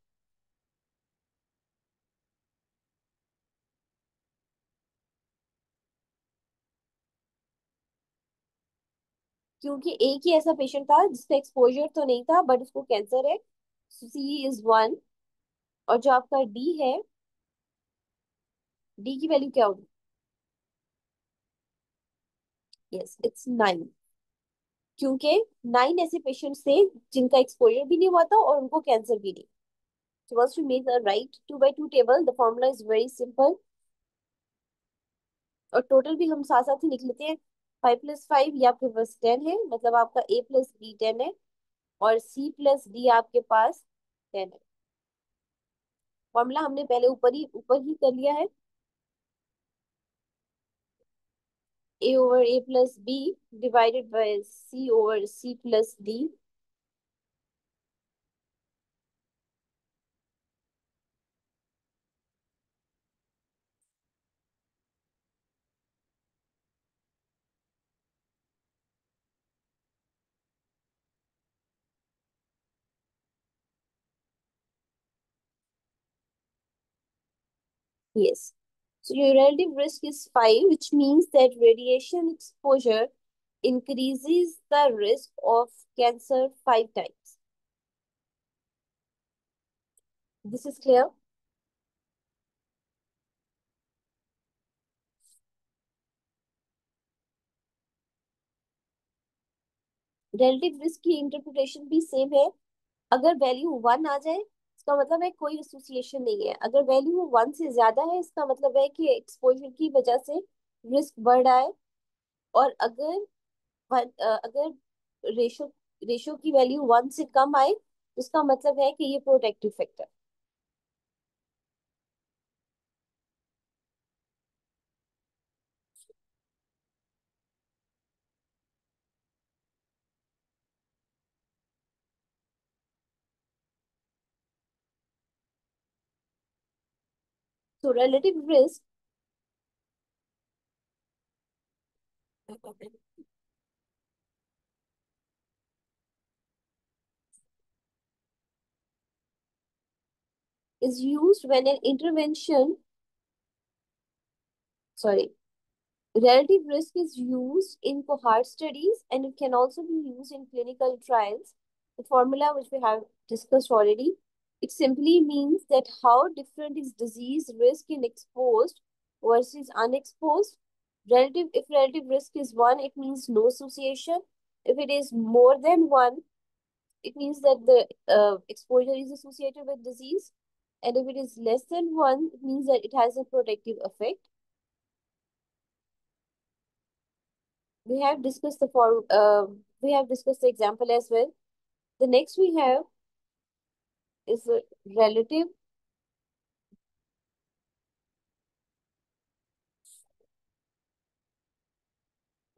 क्योंकि एक ही ऐसा पेशेंट था जिसका एक्सपोजर तो नहीं था बट उसको कैंसर है, सी इज 1। और जो आपका डी है, डी की वैल्यू क्या होगी? Yes, it's 9। क्योंकि 9 ऐसे पेशेंट्स थे जिनका एक्सपोजर भी नहीं हुआ था और उनको कैंसर भी नहीं। So once we make the right 2 by 2 table, the formula is very simple। और टोटल भी हम साथ साथ ही लिख लेते हैं। 5 + 5 ये आपके पास 10 है, मतलब आपका A + B 10 है, और C + D आपके पास 10 है। फॉर्मूला हमने पहले ऊपर ही कर लिया है। A/A+B divided by C/C + D। Yes. So your relative risk is 5, which means that radiation exposure increases the risk of cancer 5 times. This is clear? Relative risk की इंटरप्रिटेशन भी सेम है। अगर वैल्यू 1 आ जाए इसका मतलब है कोई एसोसिएशन नहीं है। अगर वैल्यू 1 से ज्यादा है इसका मतलब है कि एक्सपोजर की वजह से रिस्क बढ़ रहा है। और अगर रेशो रेशो की वैल्यू 1 से कम आए तो इसका मतलब है कि ये protective factor. So relative risk is used when an intervention, sorry, relative risk is used in cohort studies and it can also be used in clinical trials. The formula which we have discussed already, it simply means that how different is disease risk in exposed versus unexposed. If relative risk is 1, it means no association. If it is more than 1, it means that the exposure is associated with disease. And if it is less than 1, it means that it has a protective effect. We have discussed we have discussed the example as well. The next we have is a relative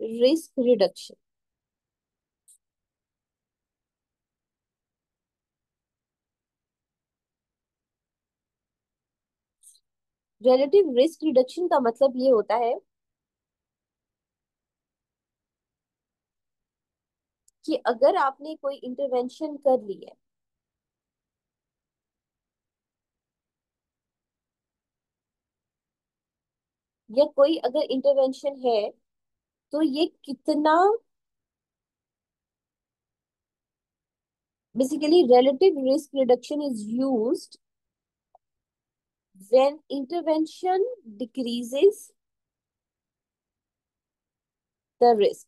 risk reduction। relative risk reduction का मतलब ये होता है कि अगर आपने कोई intervention कर ली है, या कोई अगर इंटरवेंशन है, तो ये कितना, basically relative risk reduction is used when intervention decreases the risk।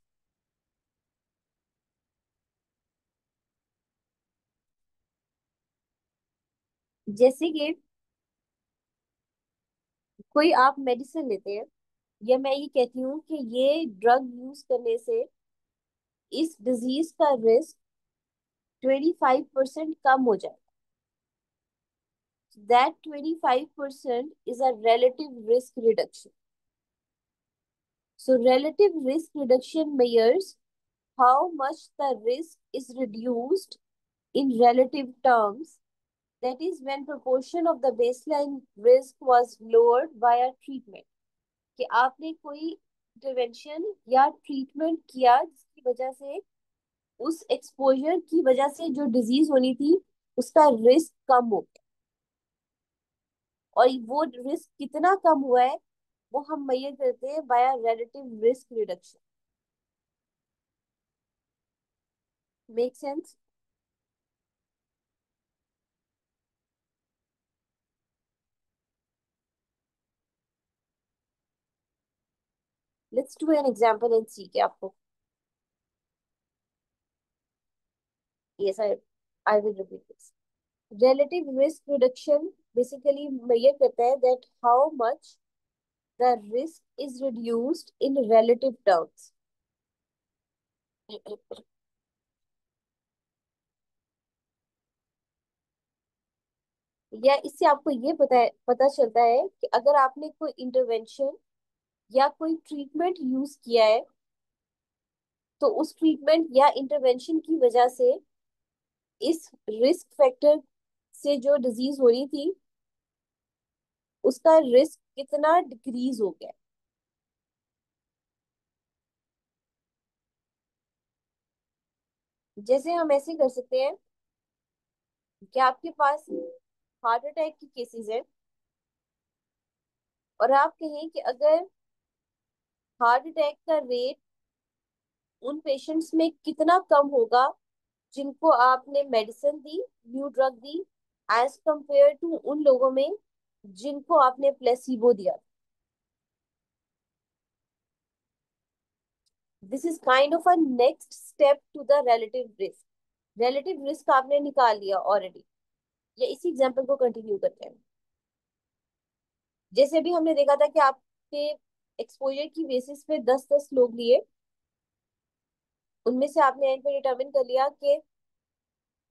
जैसे कि कोई आप मेडिसिन लेते हैं, या मैं ये कहती हूँ कि ये ड्रग यूज करने से इस डिजीज का रिस्क 25% कम हो जाए। That 25% is a relative risk reduction। So relative risk reduction measures how much the risk is reduced in relative terms. That is when proportion of the baseline risk was lowered by a treatment. कि आपने कोई intervention या treatment किया जिसकी वजह से उस exposure की वजह से जो डिजीज होनी थी उसका रिस्क कम हो गया, और वो रिस्क कितना कम हुआ है वो हम मेजर करते हैं by relative risk reduction. Make sense? Let's do an example and see कि आपको. Yes, I will repeat this. Relative risk reduction basically measure करता है that how much the risk is reduced in relative terms. या इससे आपको ये पता चलता है कि अगर आपने कोई इंटरवेंशन या कोई ट्रीटमेंट यूज किया है तो उस ट्रीटमेंट या इंटरवेंशन की वजह से इस रिस्क फैक्टर से जो डिजीज हो रही थी उसका रिस्क कितना डिक्रीज हो गया. जैसे हम ऐसे कर सकते हैं कि आपके पास हार्ट अटैक की केसेस है और आप कहें कि अगर हार्ट अटैक का रेट उन पेशेंट्स में कितना कम होगा जिनको आपने मेडिसिन दी, न्यू ड्रग दी, एज कंपेयर टू उन लोगों में जिनको आपने प्लेसिबो दिया. This is kind of a next step to the relative risk. Relative risk आपने निकाल लिया ऑलरेडी. या इसी एग्जांपल को कंटिन्यू करते हैं. जैसे भी हमने देखा था कि आपके एक्सपोजर की बेसिस पे 10-10 लोग लिए, उनमें से आपने एंड पे डिटरमिन कर लिया कि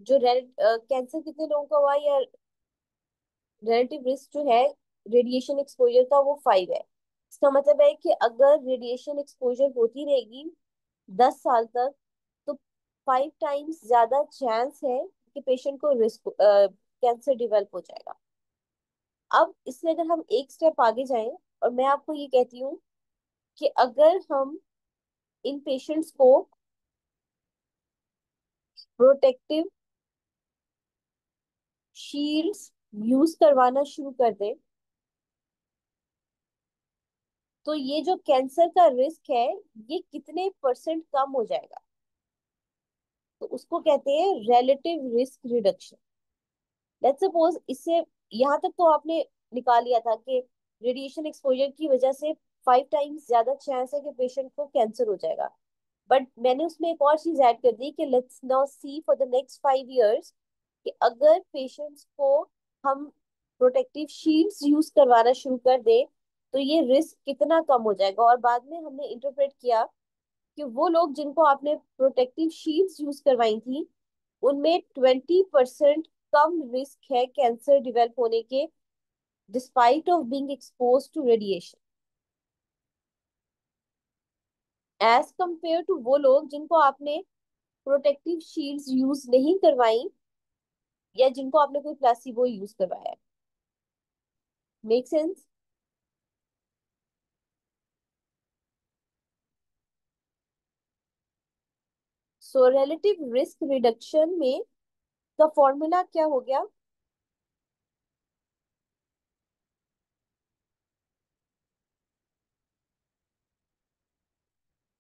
जो कैंसर कितने लोगों का हुआ या रिलेटिव रिस्क जो है रेडिएशन एक्सपोजर का वो 5 है. इसका मतलब है कि अगर रेडिएशन एक्सपोजर होती रहेगी 10 साल तक तो 5 टाइम्स ज्यादा चांस है कि पेशेंट को रिस्क कैंसर डिवेल्प हो जाएगा. अब इससे अगर हम एक स्टेप आगे जाएं और मैं आपको ये कहती हूँ कि अगर हम इन पेशेंट्स को प्रोटेक्टिव शील्ड्स यूज करवाना शुरू कर दें तो ये जो कैंसर का रिस्क है ये कितने परसेंट कम हो जाएगा. तो उसको कहते हैं relative risk reduction. Let's suppose इससे यहाँ तक तो आपने निकाल लिया था कि रेडिएशन एक्सपोजर की वजह से 5 टाइम्स ज्यादा चांस है कि पेशेंट को कैंसर हो जाएगा. बट मैंने उसमें एक और चीज ऐड कर दी कि let's now see for the next 5 years कि अगर पेशेंट्स को हम प्रोटेक्टिव शील्ड्स यूज करवाना शुरू कर दें तो ये रिस्क कितना कम हो जाएगा. और बाद में हमने इंटरप्रेट किया कि वो लोग जिनको आपने प्रोटेक्टिव शील्ड्स यूज करवाई थी उनमें 20% कम रिस्क है कैंसर डेवलप होने के despite of being expose to radiation as compared to वो लोग जिनको आपने प्रोटेक्टिव शील्ड्स यूज नहीं करवाई या जिनको आपने कोई प्लासिबो यूज करवाया है. Make sense? So relative risk reduction में का फॉर्मूला क्या हो गया?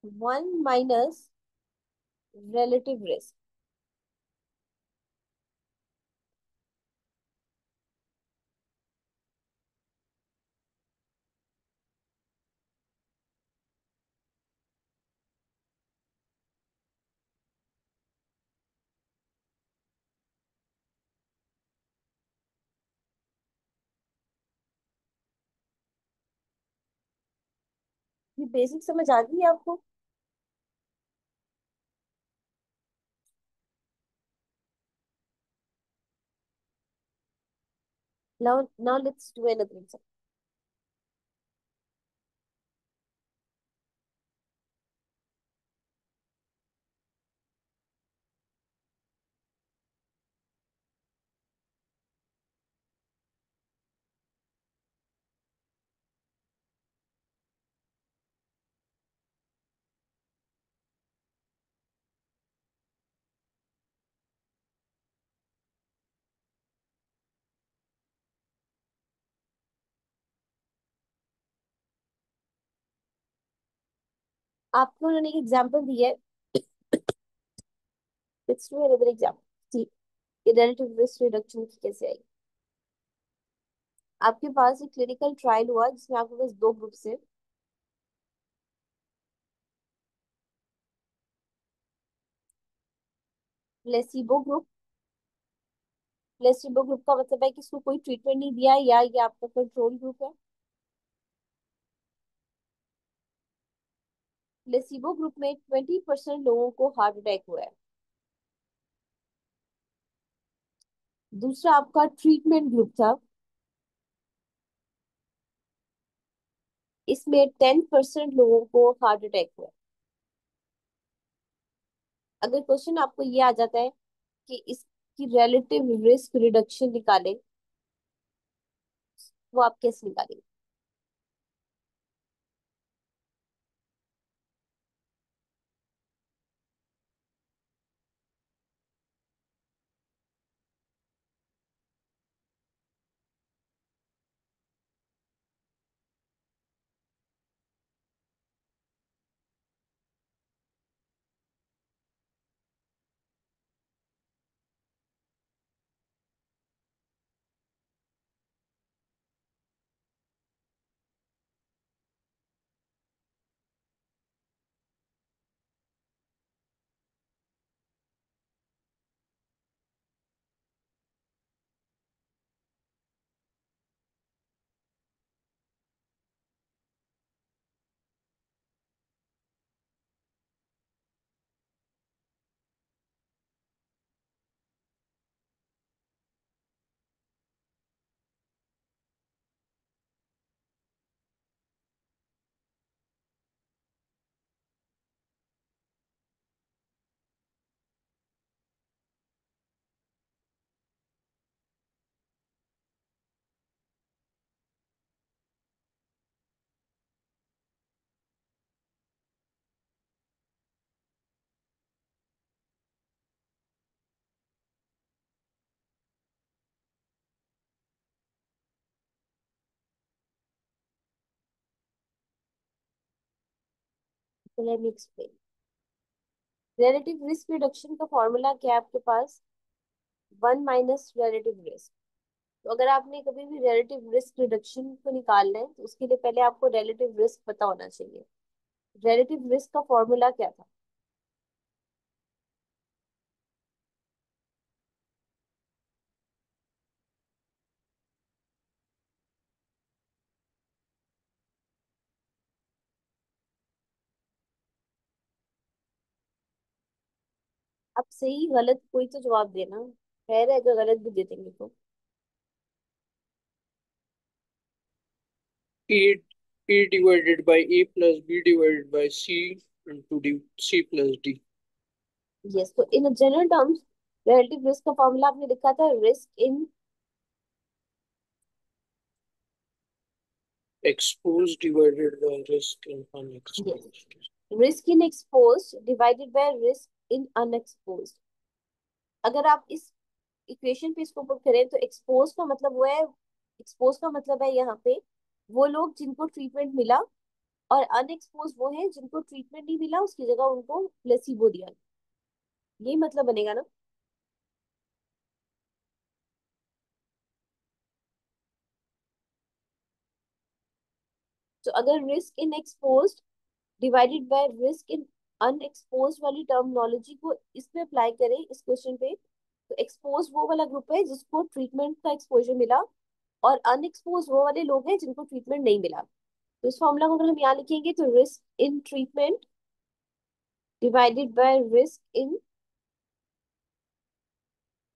1 - रिलेटिव रिस्क. ये बेसिक समझ आ गई है आपको? Now let's do another example. आपको उन्होंने एक एग्जांपल दिया है, लेट्स डू अनदर एग्जांपल। ये रिलेटिव रिस्क रिडक्शन की कैसे आई। आपके पास एक क्लिनिकल ट्रायल हुआ जिसमें आपके पास दो ग्रुप्स है। प्लेसिबो ग्रुप, प्लेसिबो ग्रुप का मतलब है कि इसको कोई ट्रीटमेंट नहीं दिया, या ये आपका कंट्रोल ग्रुप है। प्लेसिबो ग्रुप में 20% लोगों को हार्ट अटैक हुआ है। दूसरा आपका ट्रीटमेंट ग्रुप था, इसमें 10% लोगों को हार्ट अटैक हुआ है। अगर क्वेश्चन आपको ये आ जाता है कि इसकी रिलेटिव रिस्क रिडक्शन निकालें, वो आप कैसे निकालेंगे। Late me explain. Relative risk reduction का फॉर्मूला क्या है आपके पास, 1 - रिलेटिव रिस्क। तो अगर आपने कभी भी रिलेटिव रिस्क रिडक्शन को निकालना है तो उसके लिए पहले आपको रिलेटिव रिस्क पता होना चाहिए। रिलेटिव रिस्क का फॉर्मूला क्या था। अब सही गलत कोई तो जवाब देना, खैर है अगर गलत भी दे देंगे तो। E E divided by A plus B divided by C into C plus D. Yes, तो in general terms relative risk का फॉर्मूला आपने लिखा था risk in, Exposed divided by risk in yes, unexposed. Risk in exposed divided by risk in unexposed. अगर आप इस equation पे इसको पुट करें तो एक्सपोज का मतलब वो है, एक्सपोज का मतलब है यहाँ पे वो लोग जिनको ट्रीटमेंट मिला, और अनएक्सपोज वो है जिनको ट्रीटमेंट नहीं मिला, उसकी जगह उनको प्लेसिबो दिया। यही मतलब बनेगा ना। तो अगर risk in exposed divided by risk in unexposed वाली टर्मिनोलॉजी को इसमें अप्लाई करें इस क्वेश्चन पे, तो एक्सपोज वो वाला ग्रुप है जिसको ट्रीटमेंट का एक्सपोजर मिला, और अनएक्सपोज वो वाले लोग हैं जिनको ट्रीटमेंट नहीं मिला। तो इस फॉर्मूला को अगर हम यहाँ लिखेंगे तो risk in treatment divided by risk in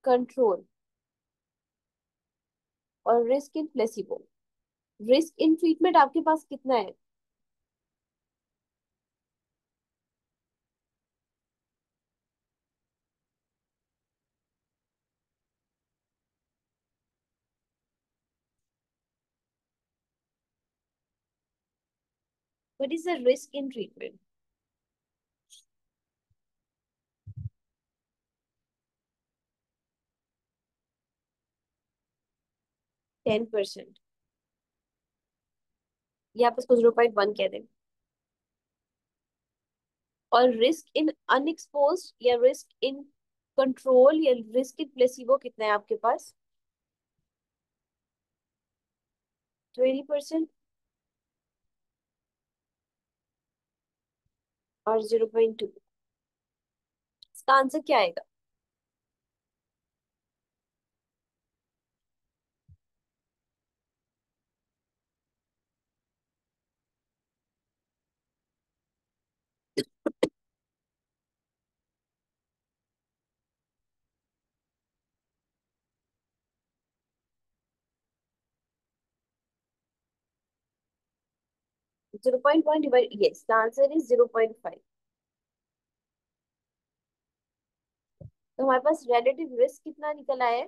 control और risk in placebo. Risk in treatment आपके पास कितना है। What is the risk in treatment. 10%, या आप इसको 0.1 कह दें। और रिस्क इन अनएक्सपोज्ड या रिस्क इन कंट्रोल या रिस्क इन प्लेसिबो कितना है आपके पास? 20% और 0.2। इसका आंसर क्या आएगा? 0.1 divide, yes the answer is 0.5। तो हमारे पास रिलेटिव रिस्क कितना निकल आया है?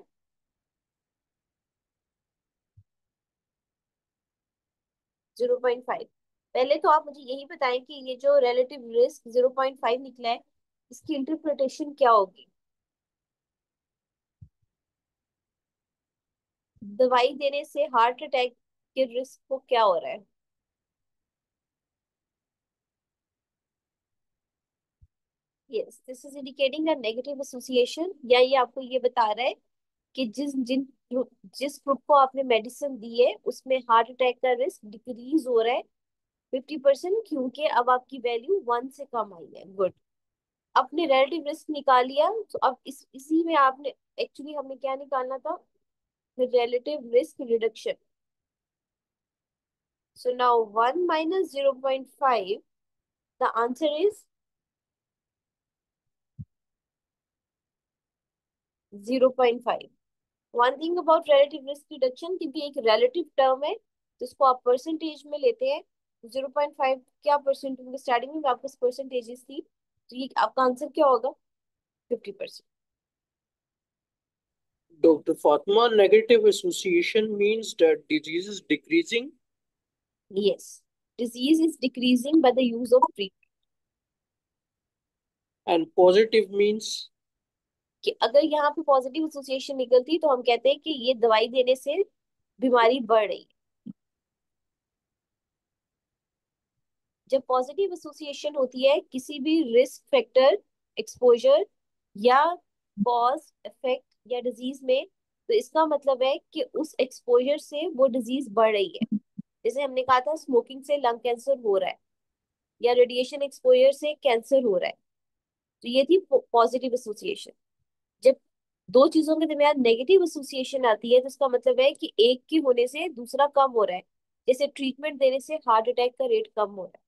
0.5। पहले तो आप मुझे यही बताएं कि ये जो रिलेटिव रिस्क 0.5 निकला है, इसकी इंटरप्रिटेशन क्या होगी? दवाई देने से हार्ट अटैक के रिस्क को क्या हो रहा है? Yes, this is indicating a negative association, या ये आपको ये बता रहा है कि जिस ग्रुप को आपने मेडिसिन दी है उसमें हार्ट अटैक का रिस्क डिक्रीज हो रहा है 50%, क्योंकि अब आपकी वैल्यू 1 से कम आई है। गुड। अपने रिलेटिव रिस्क निकाल लिया, तो अब इसी में आपने, एक्चुअली हमें क्या निकालना था? Relative risk reduction. So now 1 minus 0.5, the answer is 0.5। One thing about relative risk reduction, क्योंकि एक रिलेटिव टर्म है जिसको आप परसेंटेज में लेते हैं, 0.5 क्या परसेंट, क्योंकि स्टार्टिंग में आपके परसेंटेजेस थी, तो ये आपका आंसर क्या होगा? 50%। Dr. Fatma, negative association means that disease is decreasing yes, disease is decreasing by the use of treatment. and positive means कि अगर यहाँ पे पॉजिटिव एसोसिएशन निकलती तो हम कहते हैं कि ये दवाई देने से बीमारी बढ़ रही है। जब पॉजिटिव एसोसिएशन होती है किसी भी रिस्क फैक्टर, एक्सपोजर या कॉज इफेक्ट या डिजीज में, तो इसका मतलब है कि उस एक्सपोजर से वो डिजीज बढ़ रही है। जैसे हमने कहा था स्मोकिंग से लंग कैंसर हो रहा है, या रेडिएशन एक्सपोजर से कैंसर हो रहा है, तो ये थी पॉजिटिव एसोसिएशन। जब दो चीजों के दरमियान नेगेटिव एसोसिएशन आती है तो इसका मतलब है कि एक के होने से दूसरा कम हो रहा है। जैसे ट्रीटमेंट देने से हार्ट अटैक का रेट कम हो रहा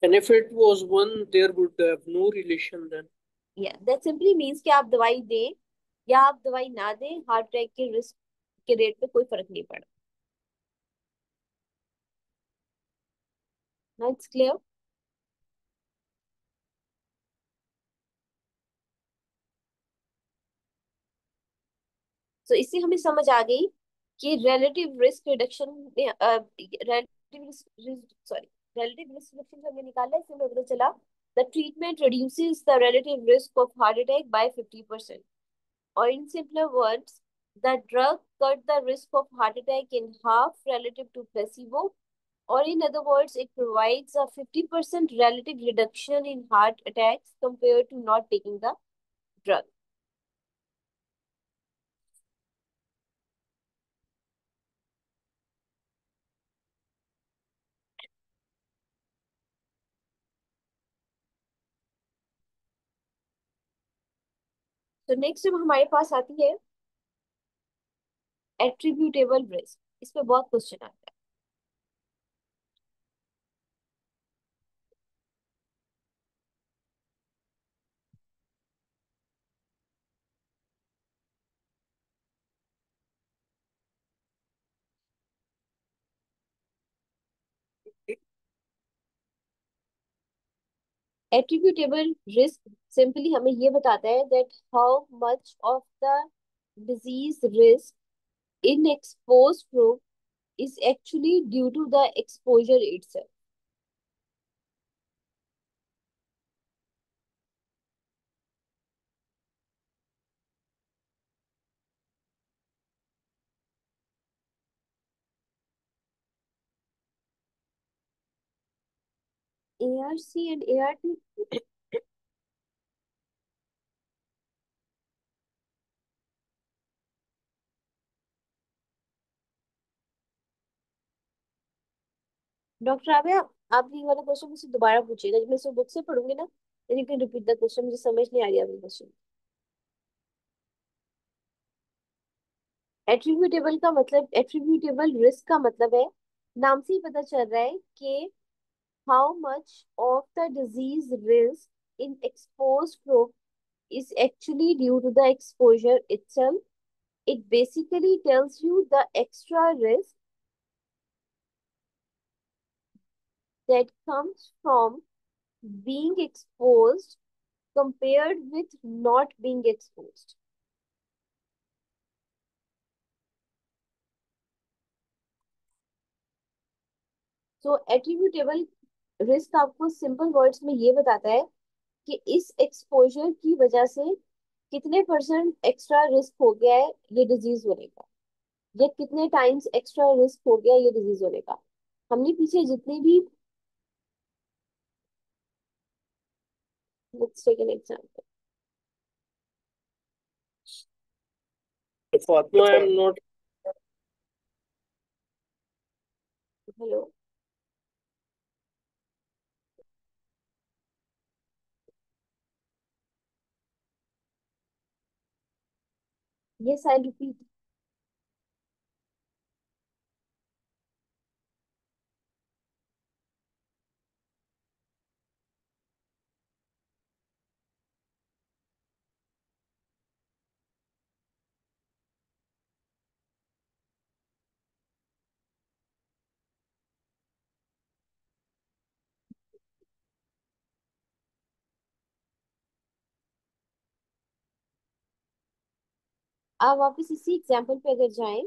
and if it was one, there would have no relation then. है। या दैट सिंपली मीन्स कि आप दवाई दें या आप दवाई ना दें, हार्ट अटैक के रिस्क के रेट पे कोई फर्क नहीं पड़ा। ना इट्स क्लियर। तो इससे हमें समझ आ गई कि रिलेटिव रिस्क रिडक्शन में relative sorry relative risk reduction हमने निकाला है, इससे हमें पता चला the treatment reduces the relative risk of heart attack by 50%। Or in simpler words, the drug cut the risk of heart attack in half relative to placebo. Or in other words, it provides a 50% relative reduction in heart attacks compared to not taking the drug. तो next जब हमारे पास आती है attributable risk, इस पे बहुत question आता है। एट्रीब्यूटेबल रिस्क सिंपली हमें ये बताता है that how much of the disease risk in exposed group is actually due to the exposure itself. ARC and ART. Doctor Abha, आप ये वाला क्वेश्चन मुझसे दोबारा पूछिएगा, जब मैं इसे बुक से पढ़ूंगी ना, then you can repeat the question, मुझे समझ नहीं आ रही आपकी क्वेश्चन। एट्रीब्यूटेबल का मतलब, एट्रीब्यूटेबल रिस्क का मतलब है, नाम से ही पता चल रहा है कि how much of the disease risk in exposed group is actually due to the exposure itself. It basically tells you the extra risk that comes from being exposed compared with not being exposed. So attributable risk आपको simple words में ये बताता है कि इस exposure की वजह से कितने परसेंट एक्स्ट्रा रिस्क हो गया है ये डिजीज होने का, या कितने टाइम्स एक्स्ट्रा रिस्क हो गया ये डिजीज होने का। हमने पीछे जितनी भी, let's take an example. Fatma, I am not. Hello, yes I repeat. आप वापस इसी एग्जाम्पल पे अगर जाएं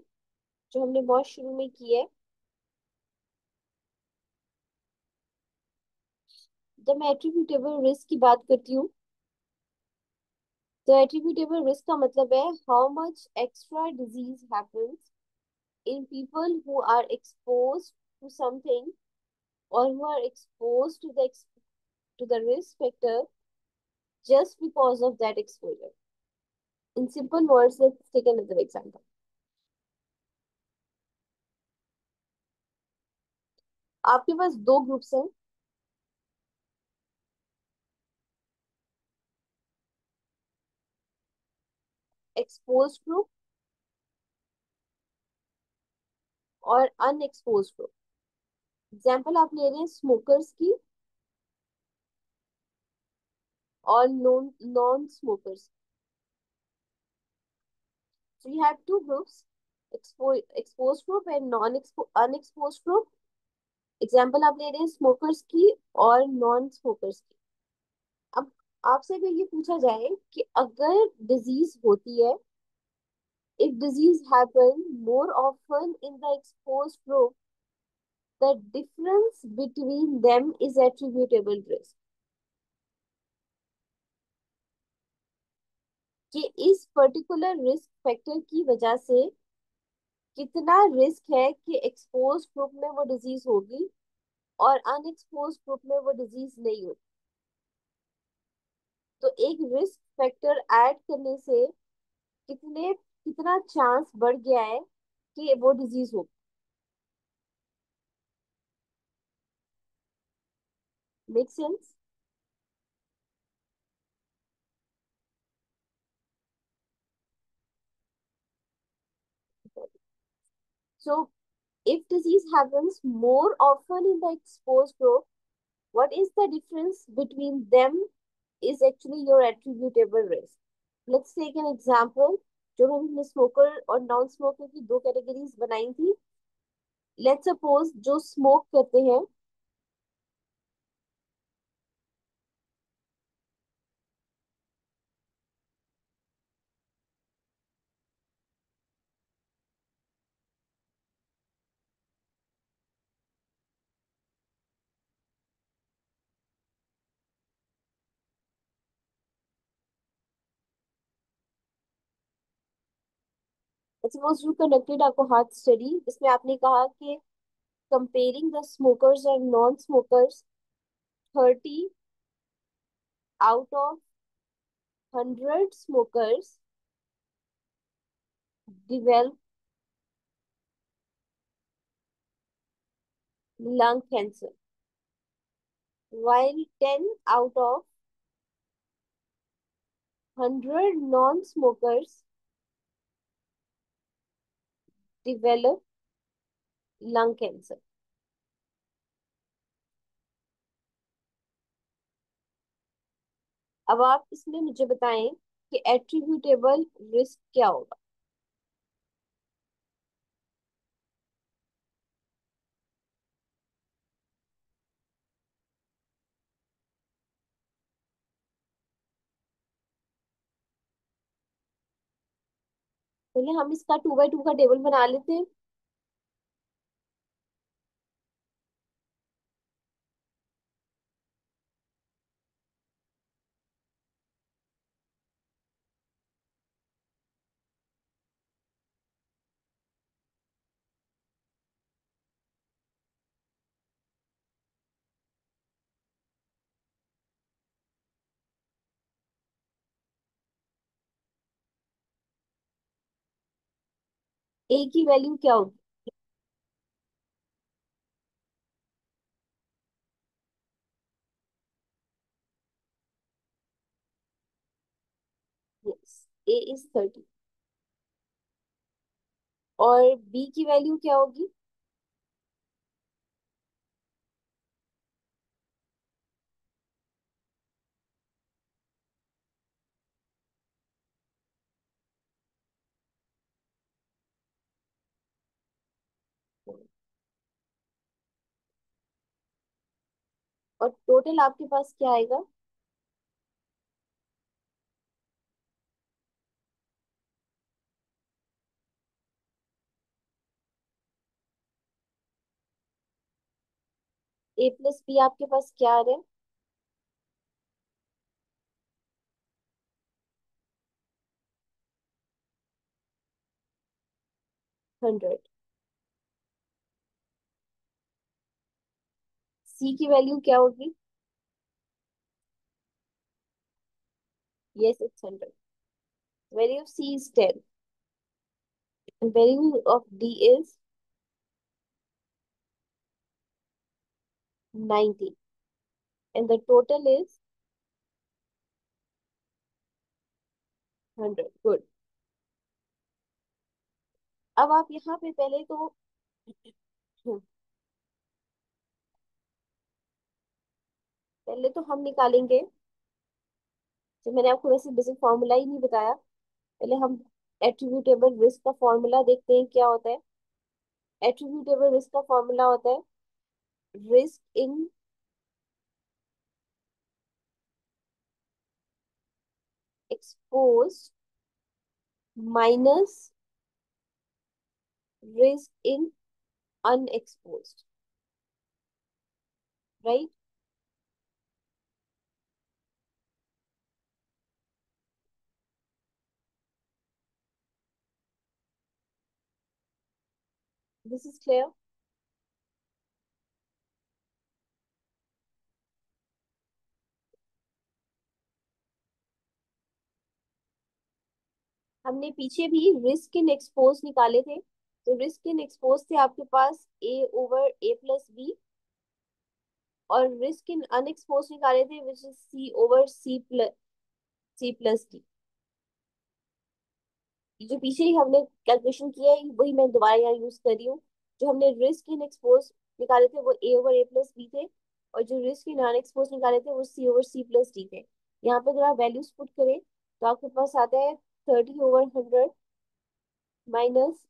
जो हमने बहुत शुरू में की है, जब मैं एट्रीब्यूटेबल रिस्क की बात करती हूँ, तो एट्रीब्यूटेबल रिस्क का मतलब है how much extra disease happens in people who are exposed to something, or who are exposed to the risk factor just because of that exposure. In simple words, let's take another example. आपके पास दो groups हैं, exposed group और unexposed group. Example आप ले रहे हैं smokers की और non non smokers. So you have two groups, exposed group and non unexposed group. Example आप ले रहे हैं स्मोकर्स की और नॉन स्मोकर्स की। अब आपसे अगर ये पूछा जाए कि अगर डिजीज होती है, if disease happen more often in the exposed group, the difference between them is attributable risk। कि इस पर्टिकुलर रिस्क फैक्टर की वजह से कितना रिस्क है कि एक्सपोज ग्रुप में वो डिजीज होगी और अनएक्सपोज ग्रुप में वो डिजीज नहीं होगी। तो एक रिस्क फैक्टर ऐड करने से कितना चांस बढ़ गया है कि वो डिजीज हो। Make sense? So if disease happens more often in the exposed group, what is the difference between them is actually your attributable risk। Let's take an example। जो हमने स्मोकर और नॉन स्मोकर की दो categories बनाई थी, let's suppose जो smoke करते हैं, suppose you conducted a study जिसमें आपने कहा कि कंपेयरिंग द स्मोकर्स और non smokers, 30 out of 100 smokers develop lung cancer, while 10 out of 100 non-smokers develop lung cancer. अब आप इसमें मुझे बताएं कि एट्रीब्यूटेबल रिस्क क्या होगा। पहले हम इसका 2 by 2 का टेबल बना लेते हैं। ए की वैल्यू क्या होगी? Yes, A is 30। और बी की वैल्यू क्या होगी? और टोटल आपके पास क्या आएगा? ए प्लस बी आपके पास क्या आ रहा है? हंड्रेड। सी की वैल्यू क्या होगी? Yes, it's 100। Value of C is 10 and value of d is 90 and the total is 100। Good. अब आप यहाँ पे पहले तो पहले तो हम निकालेंगे, जो मैंने आपको वैसे बेसिक फॉर्मूला ही नहीं बताया। पहले हम एट्रीब्यूटेबल रिस्क का फॉर्मूला देखते हैं क्या होता है। एट्रीब्यूटेबल रिस्क का फॉर्मूला होता है risk in expose minus risk in unexposed, right. This is clear. हमने पीछे भी रिस्क इन एक्सपोज निकाले थे, तो रिस्क इन एक्सपोज थे आपके पास A over A plus B, और रिस्क इन अनएक्सपोज निकाले थे which is C over C plus D. जो पीछे ही हमने कैलकुलेशन किया है वही मैं दोबारा यहाँ यूज कर रही हूँ। जो हमने रिस्क इन एक्सपोज निकाले थे वो ए ओवर ए प्लस बी थे, और जो रिस्क इन अनएक्सपोज निकाले थे वो सी ओवर सी प्लस डी थे। यहाँ पे अगर आप वैल्यूज पुट करें तो आपके पास आता है 30/100 minus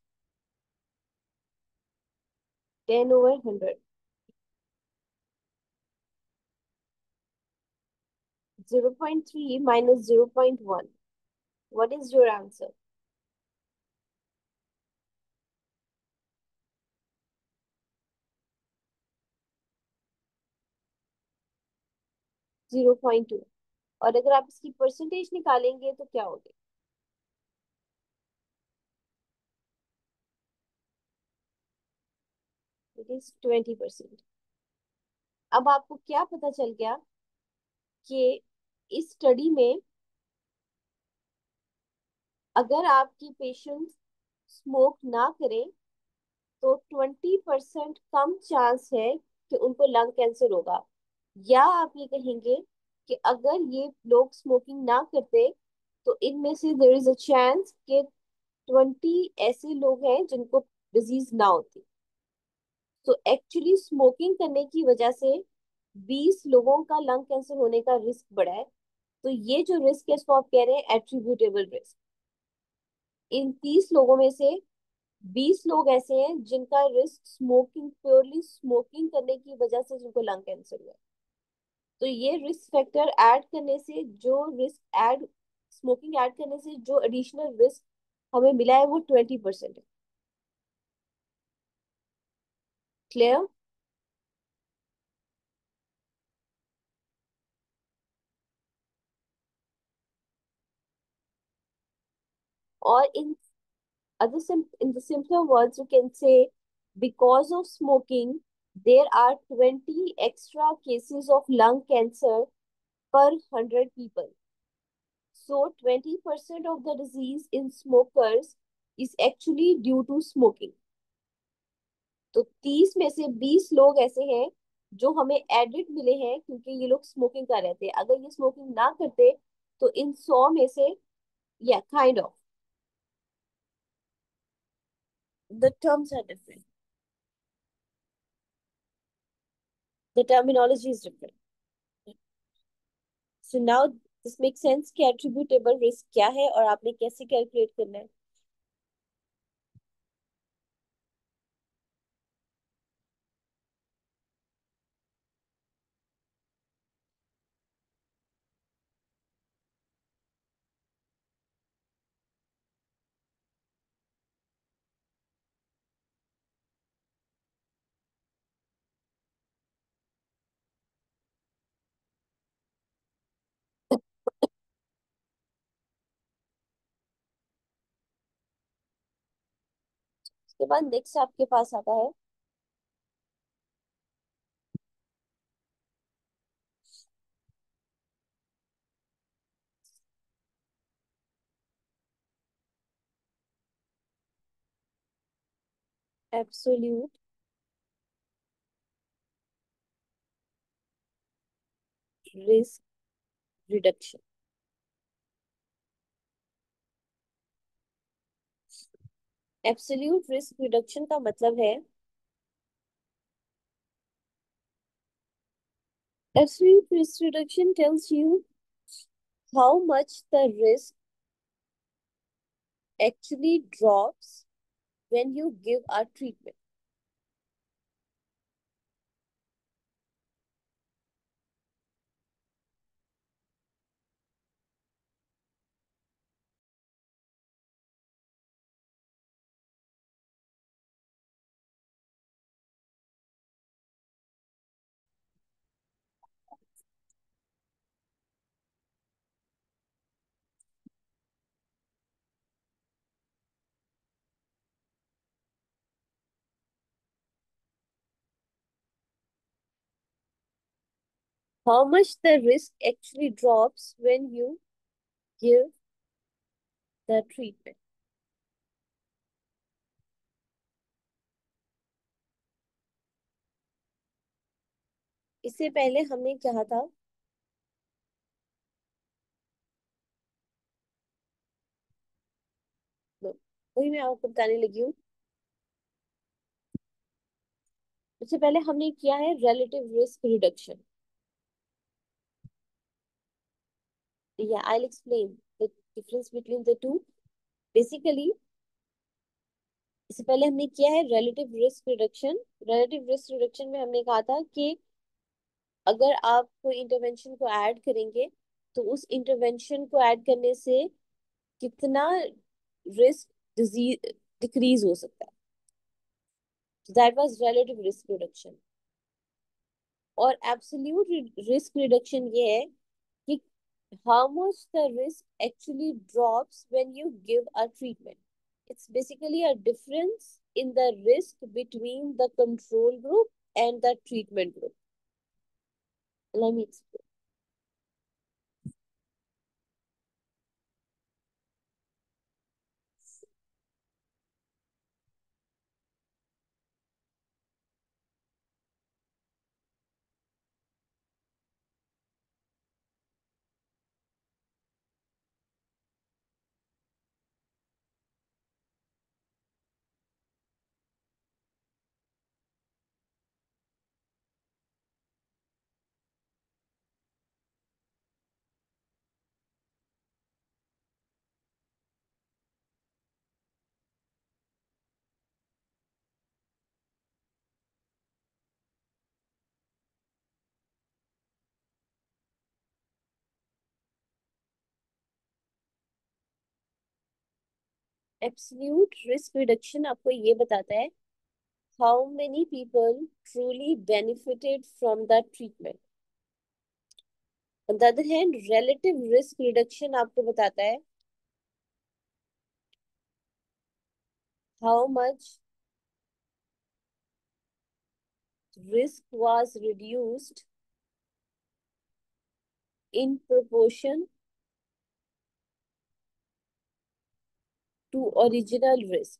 10/100, 0.3 minus 0.1. What is your answer? 0.2। और अगर आप इसकी परसेंटेज निकालेंगे तो क्या होगा? It is 20%। अब आपको क्या पता चल गया कि इस स्टडी में अगर आपकी पेशेंट स्मोक ना करें तो 20% कम चांस है कि उनको लंग कैंसर होगा। या आप ये कहेंगे कि अगर ये लोग स्मोकिंग ना करते तो इनमें से देयर इज अ चांस कि 20 ऐसे लोग हैं जिनको डिजीज ना होती। तो एक्चुअली स्मोकिंग करने की वजह से 20 लोगों का लंग कैंसर होने का रिस्क बढ़ा है। तो ये जो रिस्क है इसको आप कह रहे हैं एट्रीब्यूटेबल रिस्क। इन 30 लोगों में से 20 लोग ऐसे हैं जिनका रिस्क स्मोकिंग, प्योरली स्मोकिंग करने की वजह से जिनको लंग कैंसर हुआ है। तो ये रिस्क फैक्टर ऐड करने से जो रिस्क ऐड, स्मोकिंग ऐड करने से जो एडिशनल रिस्क हमें मिला है वो 20% है। क्लियर? और in the simpler words you can say because of smoking there are 20 extra cases of lung cancer per 100 people. So 20% of the disease in smokers is actually due to smoking. तो 30 में से 20 लोग ऐसे हैं जो हमें added मिले हैं क्योंकि ये लोग स्मोकिंग कर रहे थे। अगर ये स्मोकिंग ना करते तो इन 100 में से, या kind of, the terms are different, the terminology is different. So now this make sense कि एट्रीब्यूटेबल रिस्क क्या है और आपने कैसे कैलकुलेट करना है। उसके बाद नेक्स्ट आपके पास आता है absolute risk reduction. Absolute risk reduction का मतलब है, absolute risk reduction tells you how much the risk actually drops when you give a treatment. How much the risk actually drops when you give the treatment. इससे पहले हमने कहा था वही मैं आपको बताने लगी हूँ। इससे पहले हमने किया है रिलेटिव रिस्क रिडक्शन। या I'll explain the difference between the two. Basically इससे पहले हमने किया है relative risk reduction. Relative risk reduction में हमने कहा था कि अगर आप कोई इंटरवेंशन को ऐड करेंगे तो उस इंटरवेंशन को ऐड करने से कितना रिस्क डिजीज डिक्रीज हो सकता है। That was relative risk reduction. और एब्सोल्यूट रिस्क रिडक्शन ये है कि how much the risk actually drops when you give a treatment. It's basically a difference in the risk between the control group and the treatment group. let me explain. Absolute risk reduction आपको ये बताता है how many people truly benefited from the treatment. On the other hand relative risk reduction आपको बताता है how much risk was reduced in proportion to original risk.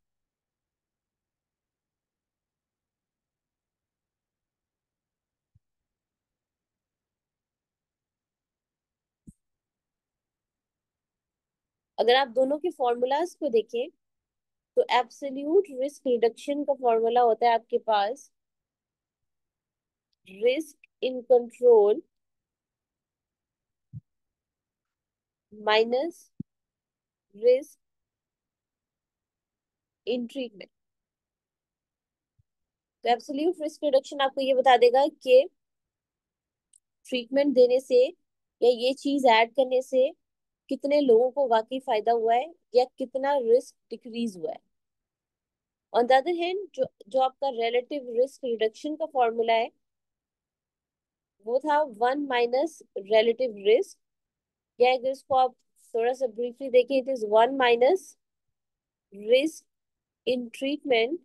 अगर आप दोनों के फॉर्मूलाज को देखें तो एब्सोल्यूट रिस्क रिडक्शन का फॉर्मूला होता है आपके पास risk in control minus risk in treatment. तो एब्सोल्यूट रिस्क रिडक्शन आपको ये बता देगा कि ट्रीटमेंट देने से या ये चीज ऐड करने से कितने लोगों को वाकई फायदा हुआ है या कितना रिस्क डिक्रीज हुआ है. ऑन द अदर हैंड जो जो आपका रिलेटिव रिस्क रिडक्शन का फॉर्मूला है वो था 1 - रिलेटिव रिस्क, या अगर इसको आप थोड़ा सा ब्रीफली देखें it is 1 - risk in treatment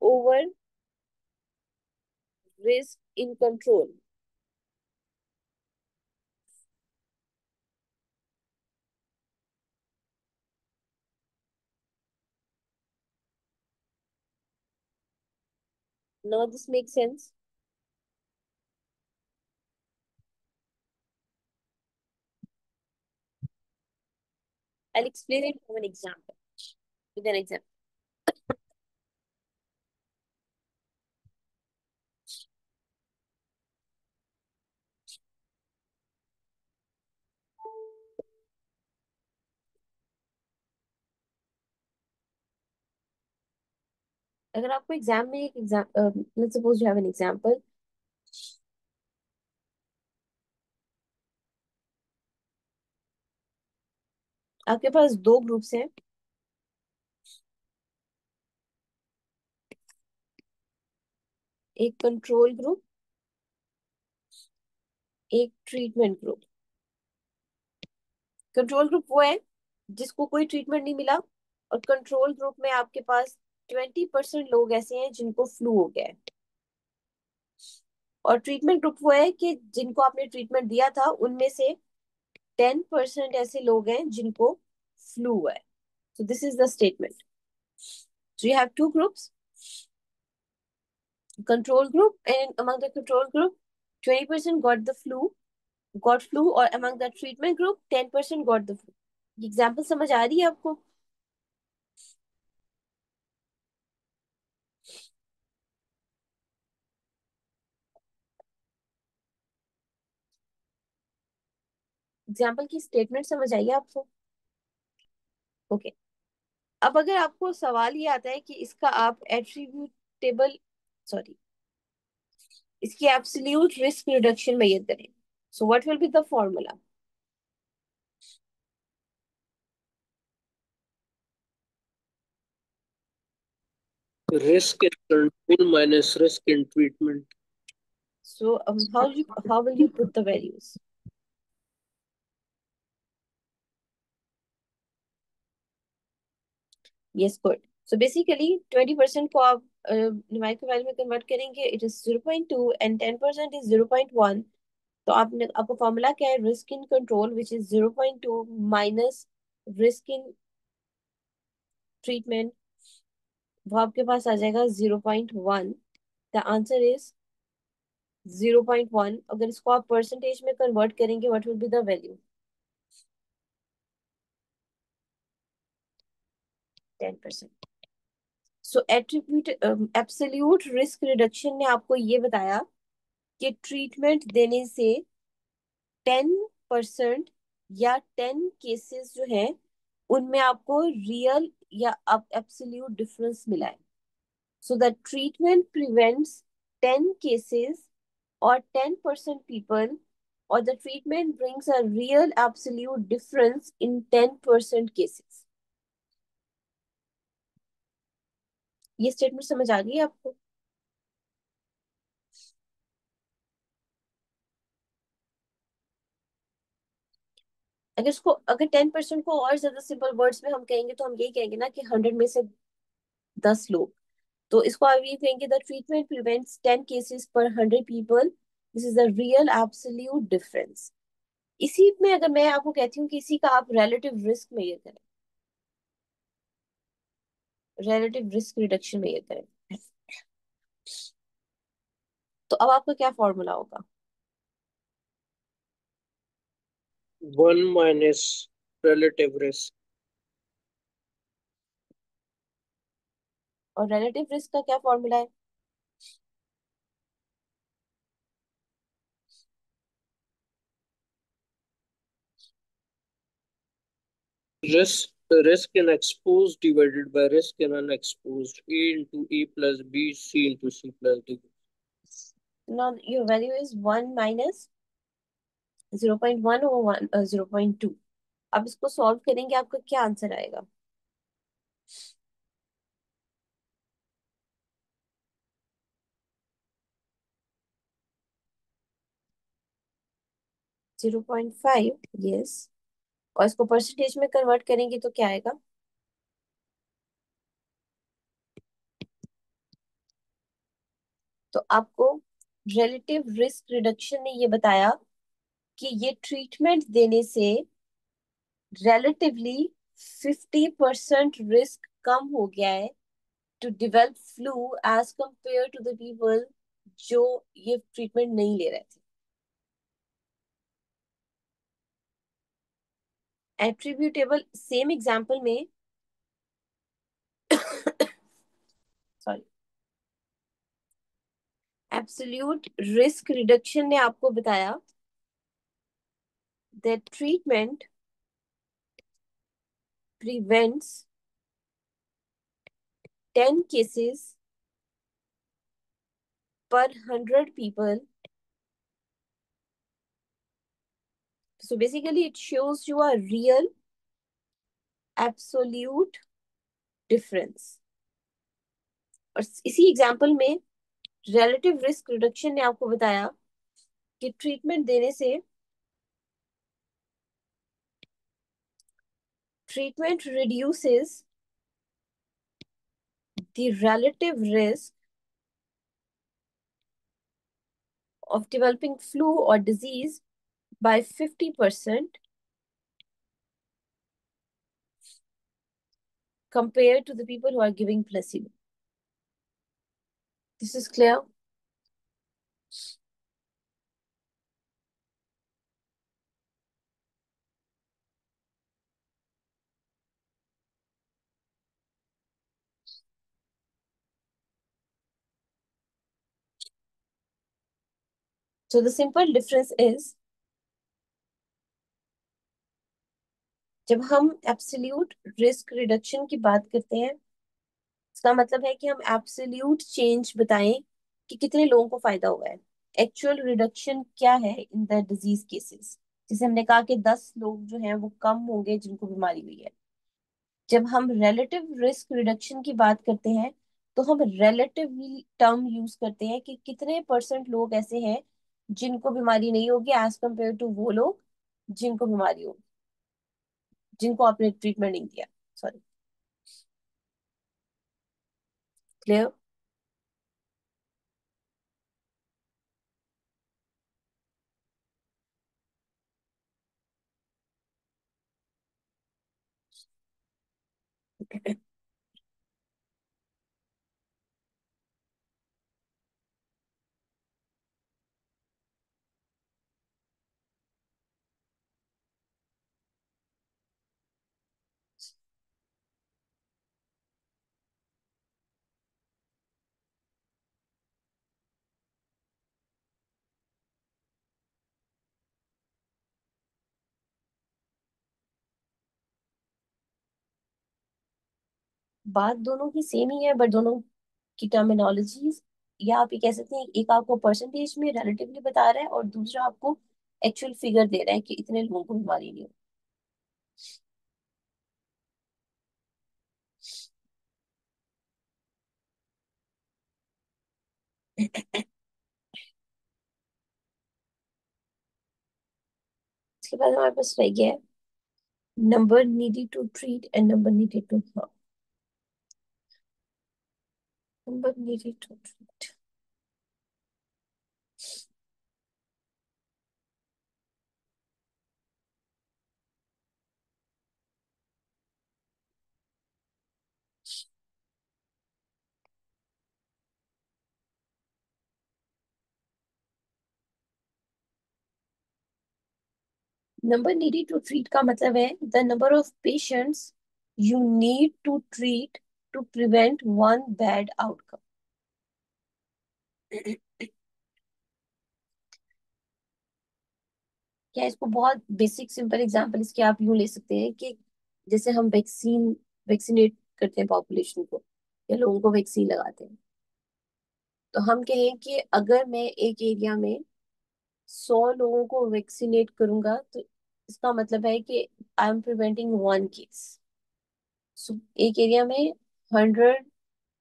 over risk in control. Now this make sense. I'll explain it from an example. With an example. अगर आपको एग्जाम में एक exam let's suppose you have an example. आपके पास दो groups हैं. एक control group, एक ट्रीटमेंट ग्रुप. कंट्रोल ग्रुप वो है जिसको कोई ट्रीटमेंट नहीं मिला, और कंट्रोल ग्रुप में आपके पास 20% लोग ऐसे हैं जिनको फ्लू हो गया है. और ट्रीटमेंट ग्रुप वो है कि जिनको आपने ट्रीटमेंट दिया था उनमें से 10% ऐसे लोग हैं जिनको फ्लू हुआ है. So this is the statement. So you have two groups, control group, and among the control group, 20% got flu, or among the treatment group, 10% got the flu. Example समझ आ रही है आपको? एग्जाम्पल की स्टेटमेंट समझ आई है आपको? ओके. अब अगर आपको सवाल ये आता है कि इसका आप एट्रीब्यूटेबल सॉरी इसकी एब्सोल्यूट रिस्क रिडक्शन मेजर करें, सो what will be the formula? Risk in control minus risk in treatment. So how will you put the values? Yes, good. So basically 20% को आप न्यूमेरिकल वैल्यू में convert करेंगे, it is 0.2 and 10% is 0.1। तो आपका formula क्या है, risk in control which is 0.2 minus risk in treatment, वो आपके पास आ जाएगा 0.1। The answer is 0.1। अगर इसको आप परसेंटेज में कन्वर्ट करेंगे, what will be the value? 10%। So attribute absolute risk reduction ने आपको ये बताया कि ट्रीटमेंट देने से 10% या 10 केसेस जो है उनमें आपको रियल या एब्सोल्यूट डिफरेंस मिला है। So the treatment prevents 10 cases or 10% people, or the treatment brings a real absolute difference in 10% cases। ये स्टेटमेंट समझ आ गई आपको? अगर 10% को और ज्यादा सिंपल वर्ड्स में हम कहेंगे तो हम यही कहेंगे ना कि 100 में से 10 लोग। तो इसको आप ये कहेंगे, द ट्रीटमेंट प्रिवेंट्स 10 केसेस पर 100 people, this is the real absolute difference. इसी में अगर मैं आपको कहती हूँ कि इसी का आप रिलेटिव रिस्क मेजर करें, रिलेटिव रिस्क रिडक्शन मेजर करें, तो अब आपका क्या फॉर्मूला होगा? 1 minus relative risk. और रिलेटिव रिस्क का क्या फॉर्मूला है? Risk in exposed divided by risk in unexposed. A into A plus B, C into C plus D. Now your value is 1 minus 0.1 और 0.2। अब इसको सॉल्व करेंगे, आपका क्या आंसर आएगा? 0.5, यस। और इसको परसेंटेज में कन्वर्ट करेंगे तो क्या आएगा? तो आपको रिलेटिव रिस्क रिडक्शन ने ये बताया कि ये ट्रीटमेंट देने से रिलेटिवली 50% रिस्क कम हो गया है to develop flu as compared to the people जो ये ट्रीटमेंट नहीं ले रहे थे। एट्रीब्यूटेबल सेम एग्जांपल में सॉरी, एब्सोल्यूट रिस्क रिडक्शन ने आपको बताया that treatment prevents 10 cases per 100 people। So basically it shows you a real absolute difference। और इसी एग्जांपल में रिलेटिव रिस्क रिडक्शन ने आपको बताया कि treatment reduces the relative risk of developing flu or disease by 50% compared to the people who are giving placebo। This is clear? So the simple difference is, जब हम absolute risk reduction की बात करते हैं, इसका मतलब है कि हम एब्सोल्यूट चेंज बताएं कि कितने लोगों को फायदा हुआ है। एक्चुअल रिडक्शन क्या है इन द डिजीज केसेस, जैसे हमने कहा कि 10 लोग जो हैं वो कम होंगे जिनको बीमारी हुई है। जब हम रिलेटिव रिस्क रिडक्शन की बात करते हैं तो हम रिलेटिवली टर्म यूज करते हैं कि कितने परसेंट लोग ऐसे हैं जिनको बीमारी नहीं होगी एज कम्पेयर टू वो लोग जिनको बीमारी होगी, जिनको आपने ट्रीटमेंट नहीं दिया। Sorry, clear? बात दोनों की सेम ही है, बट दोनों की टर्मिनोलॉजीज, या आप ये कह सकते हैं एक आपको परसेंटेज में रिलेटिवली बता रहा है और दूसरा आपको एक्चुअल फिगर दे रहा है कि इतने लोगों को बीमारी नहीं हो। इसके बाद हमारे पास रह गया है number needed to treat and number needed to harm। Number needed to treat, number needed to treat का मतलब है the number of patients you need to treat to prevent one bad outcome. क्या इसको बहुत बेसिक सिंपल एग्जांपल इसके आप यूं ले सकते हैं कि जैसे हम वैक्सीनेट करते हैं पॉपुलेशन को, या लोगों को वैक्सीन लगाते हैं, तो हम कहें कि अगर मैं एक एरिया में 100 लोगों को वैक्सीनेट करूंगा तो इसका मतलब है कि I am preventing one case. So एक एरिया में 100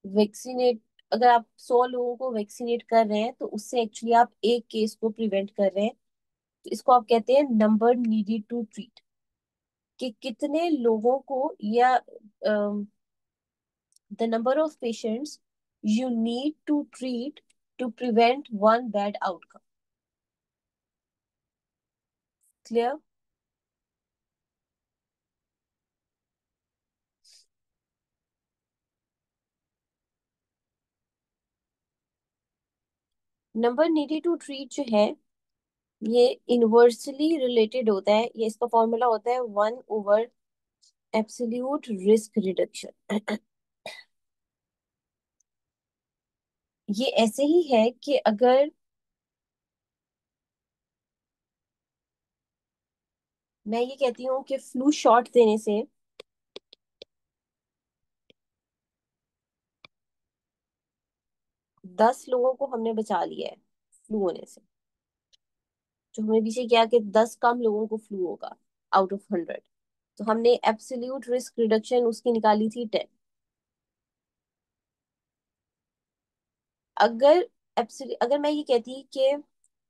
वैक्सीनेट, अगर आप 100 लोगों को वैक्सीनेट कर रहे हैं तो उससे एक्चुअली आप एक केस को प्रिवेंट कर रहे हैं। तो इसको आप कहते हैं नंबर नीडेड टू ट्रीट, कि कितने लोगों को, या the number of patients you need to treat to prevent one bad outcome. Clear? Number needed to treat जो है ये इनवर्सली रिलेटेड होता है, ये इसका फॉर्मूला होता है 1/, एब्सोल्यूट रिस्क रिडक्शन। ये ऐसे ही है कि अगर मैं ये कहती हूँ कि फ्लू शॉट देने से 10 लोगों को हमने बचा लिया है फ्लू होने से, जो हमने पीछे किया कि 10 कम लोगों को फ्लू होगा आउट ऑफ 100, तो हमने एब्सोल्यूट रिस्क रिडक्शन उसकी निकाली थी 10। अगर अगर मैं ये कहती कि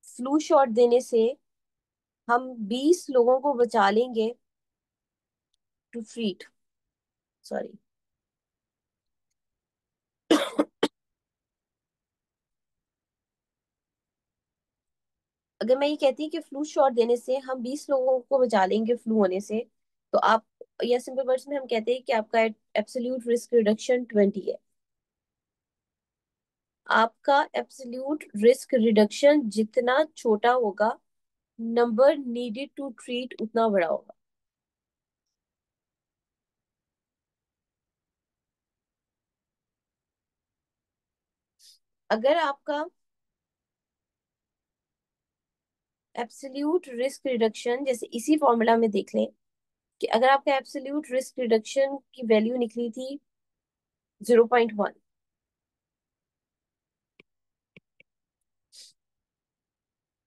फ्लू शॉट देने से हम 20 लोगों को बचा लेंगे टू ट्रीट, सॉरी, अगर मैं ये कहती कि फ्लू शॉट देने से हम 20 लोगों को बचा लेंगे फ्लू होने से, तो आप, या सिंपल वर्ड्स में हम कहते हैं कि आपका एब्सोल्यूट रिस्क रिडक्शन 20 है। आपका एब्सोल्यूट रिस्क रिडक्शन जितना छोटा होगा, नंबर नीडेड टू ट्रीट उतना बड़ा होगा। अगर आपका एब्सोल्यूट रिस्क रिडक्शन, जैसे इसी फॉर्मूला में देख लें कि अगर आपका एब्सोल्यूट रिस्क रिडक्शन की वैल्यू निकली थी 0.1,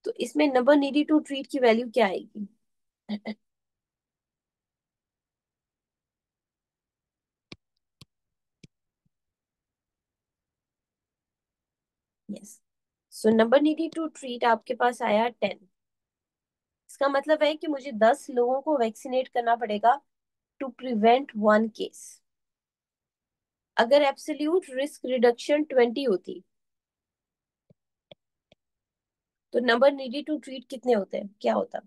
तो इसमें नंबर नीडेड टू ट्रीट की वैल्यू क्या आएगी? Yes, so number needed to treat आपके पास आया 10। इसका मतलब है कि मुझे 10 लोगों को वैक्सीनेट करना पड़ेगा टू प्रिवेंट वन केस। अगर एब्सोल्यूट रिस्क रिडक्शन 20 होती तो नंबर नीडेड टू ट्रीट कितने होते हैं, क्या होता?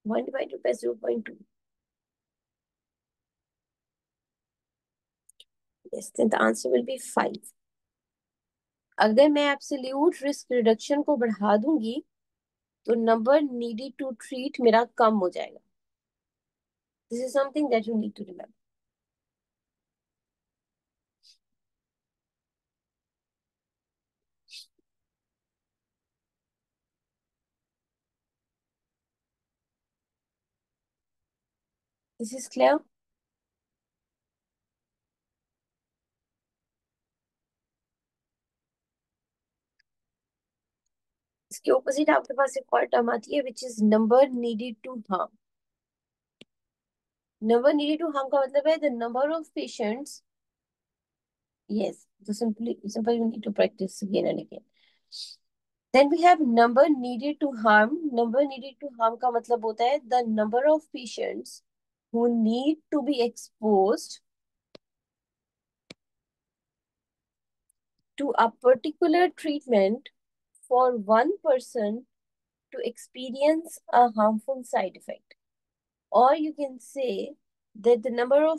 1 divided by 0.2. Yes, then the answer will be 5. अगर मैं एब्सोल्यूट रिस्क रिडक्शन को बढ़ा दूंगी तो नंबर नीडेड टू ट्रीट मेरा कम हो जाएगा. This is something that you need to remember. This is clear. इसके ऑपोजिट आपके पास एक और टर्म आती है which is number needed to harm. Number needed to harm का मतलब है the number of patients. Yes, so simple you need to practice again and again. Then we have number needed to harm. Number needed to harm का मतलब होता है the number of patients who need to be exposed to a particular treatment for one person to experience a harmful side effect. Or you can say that the number of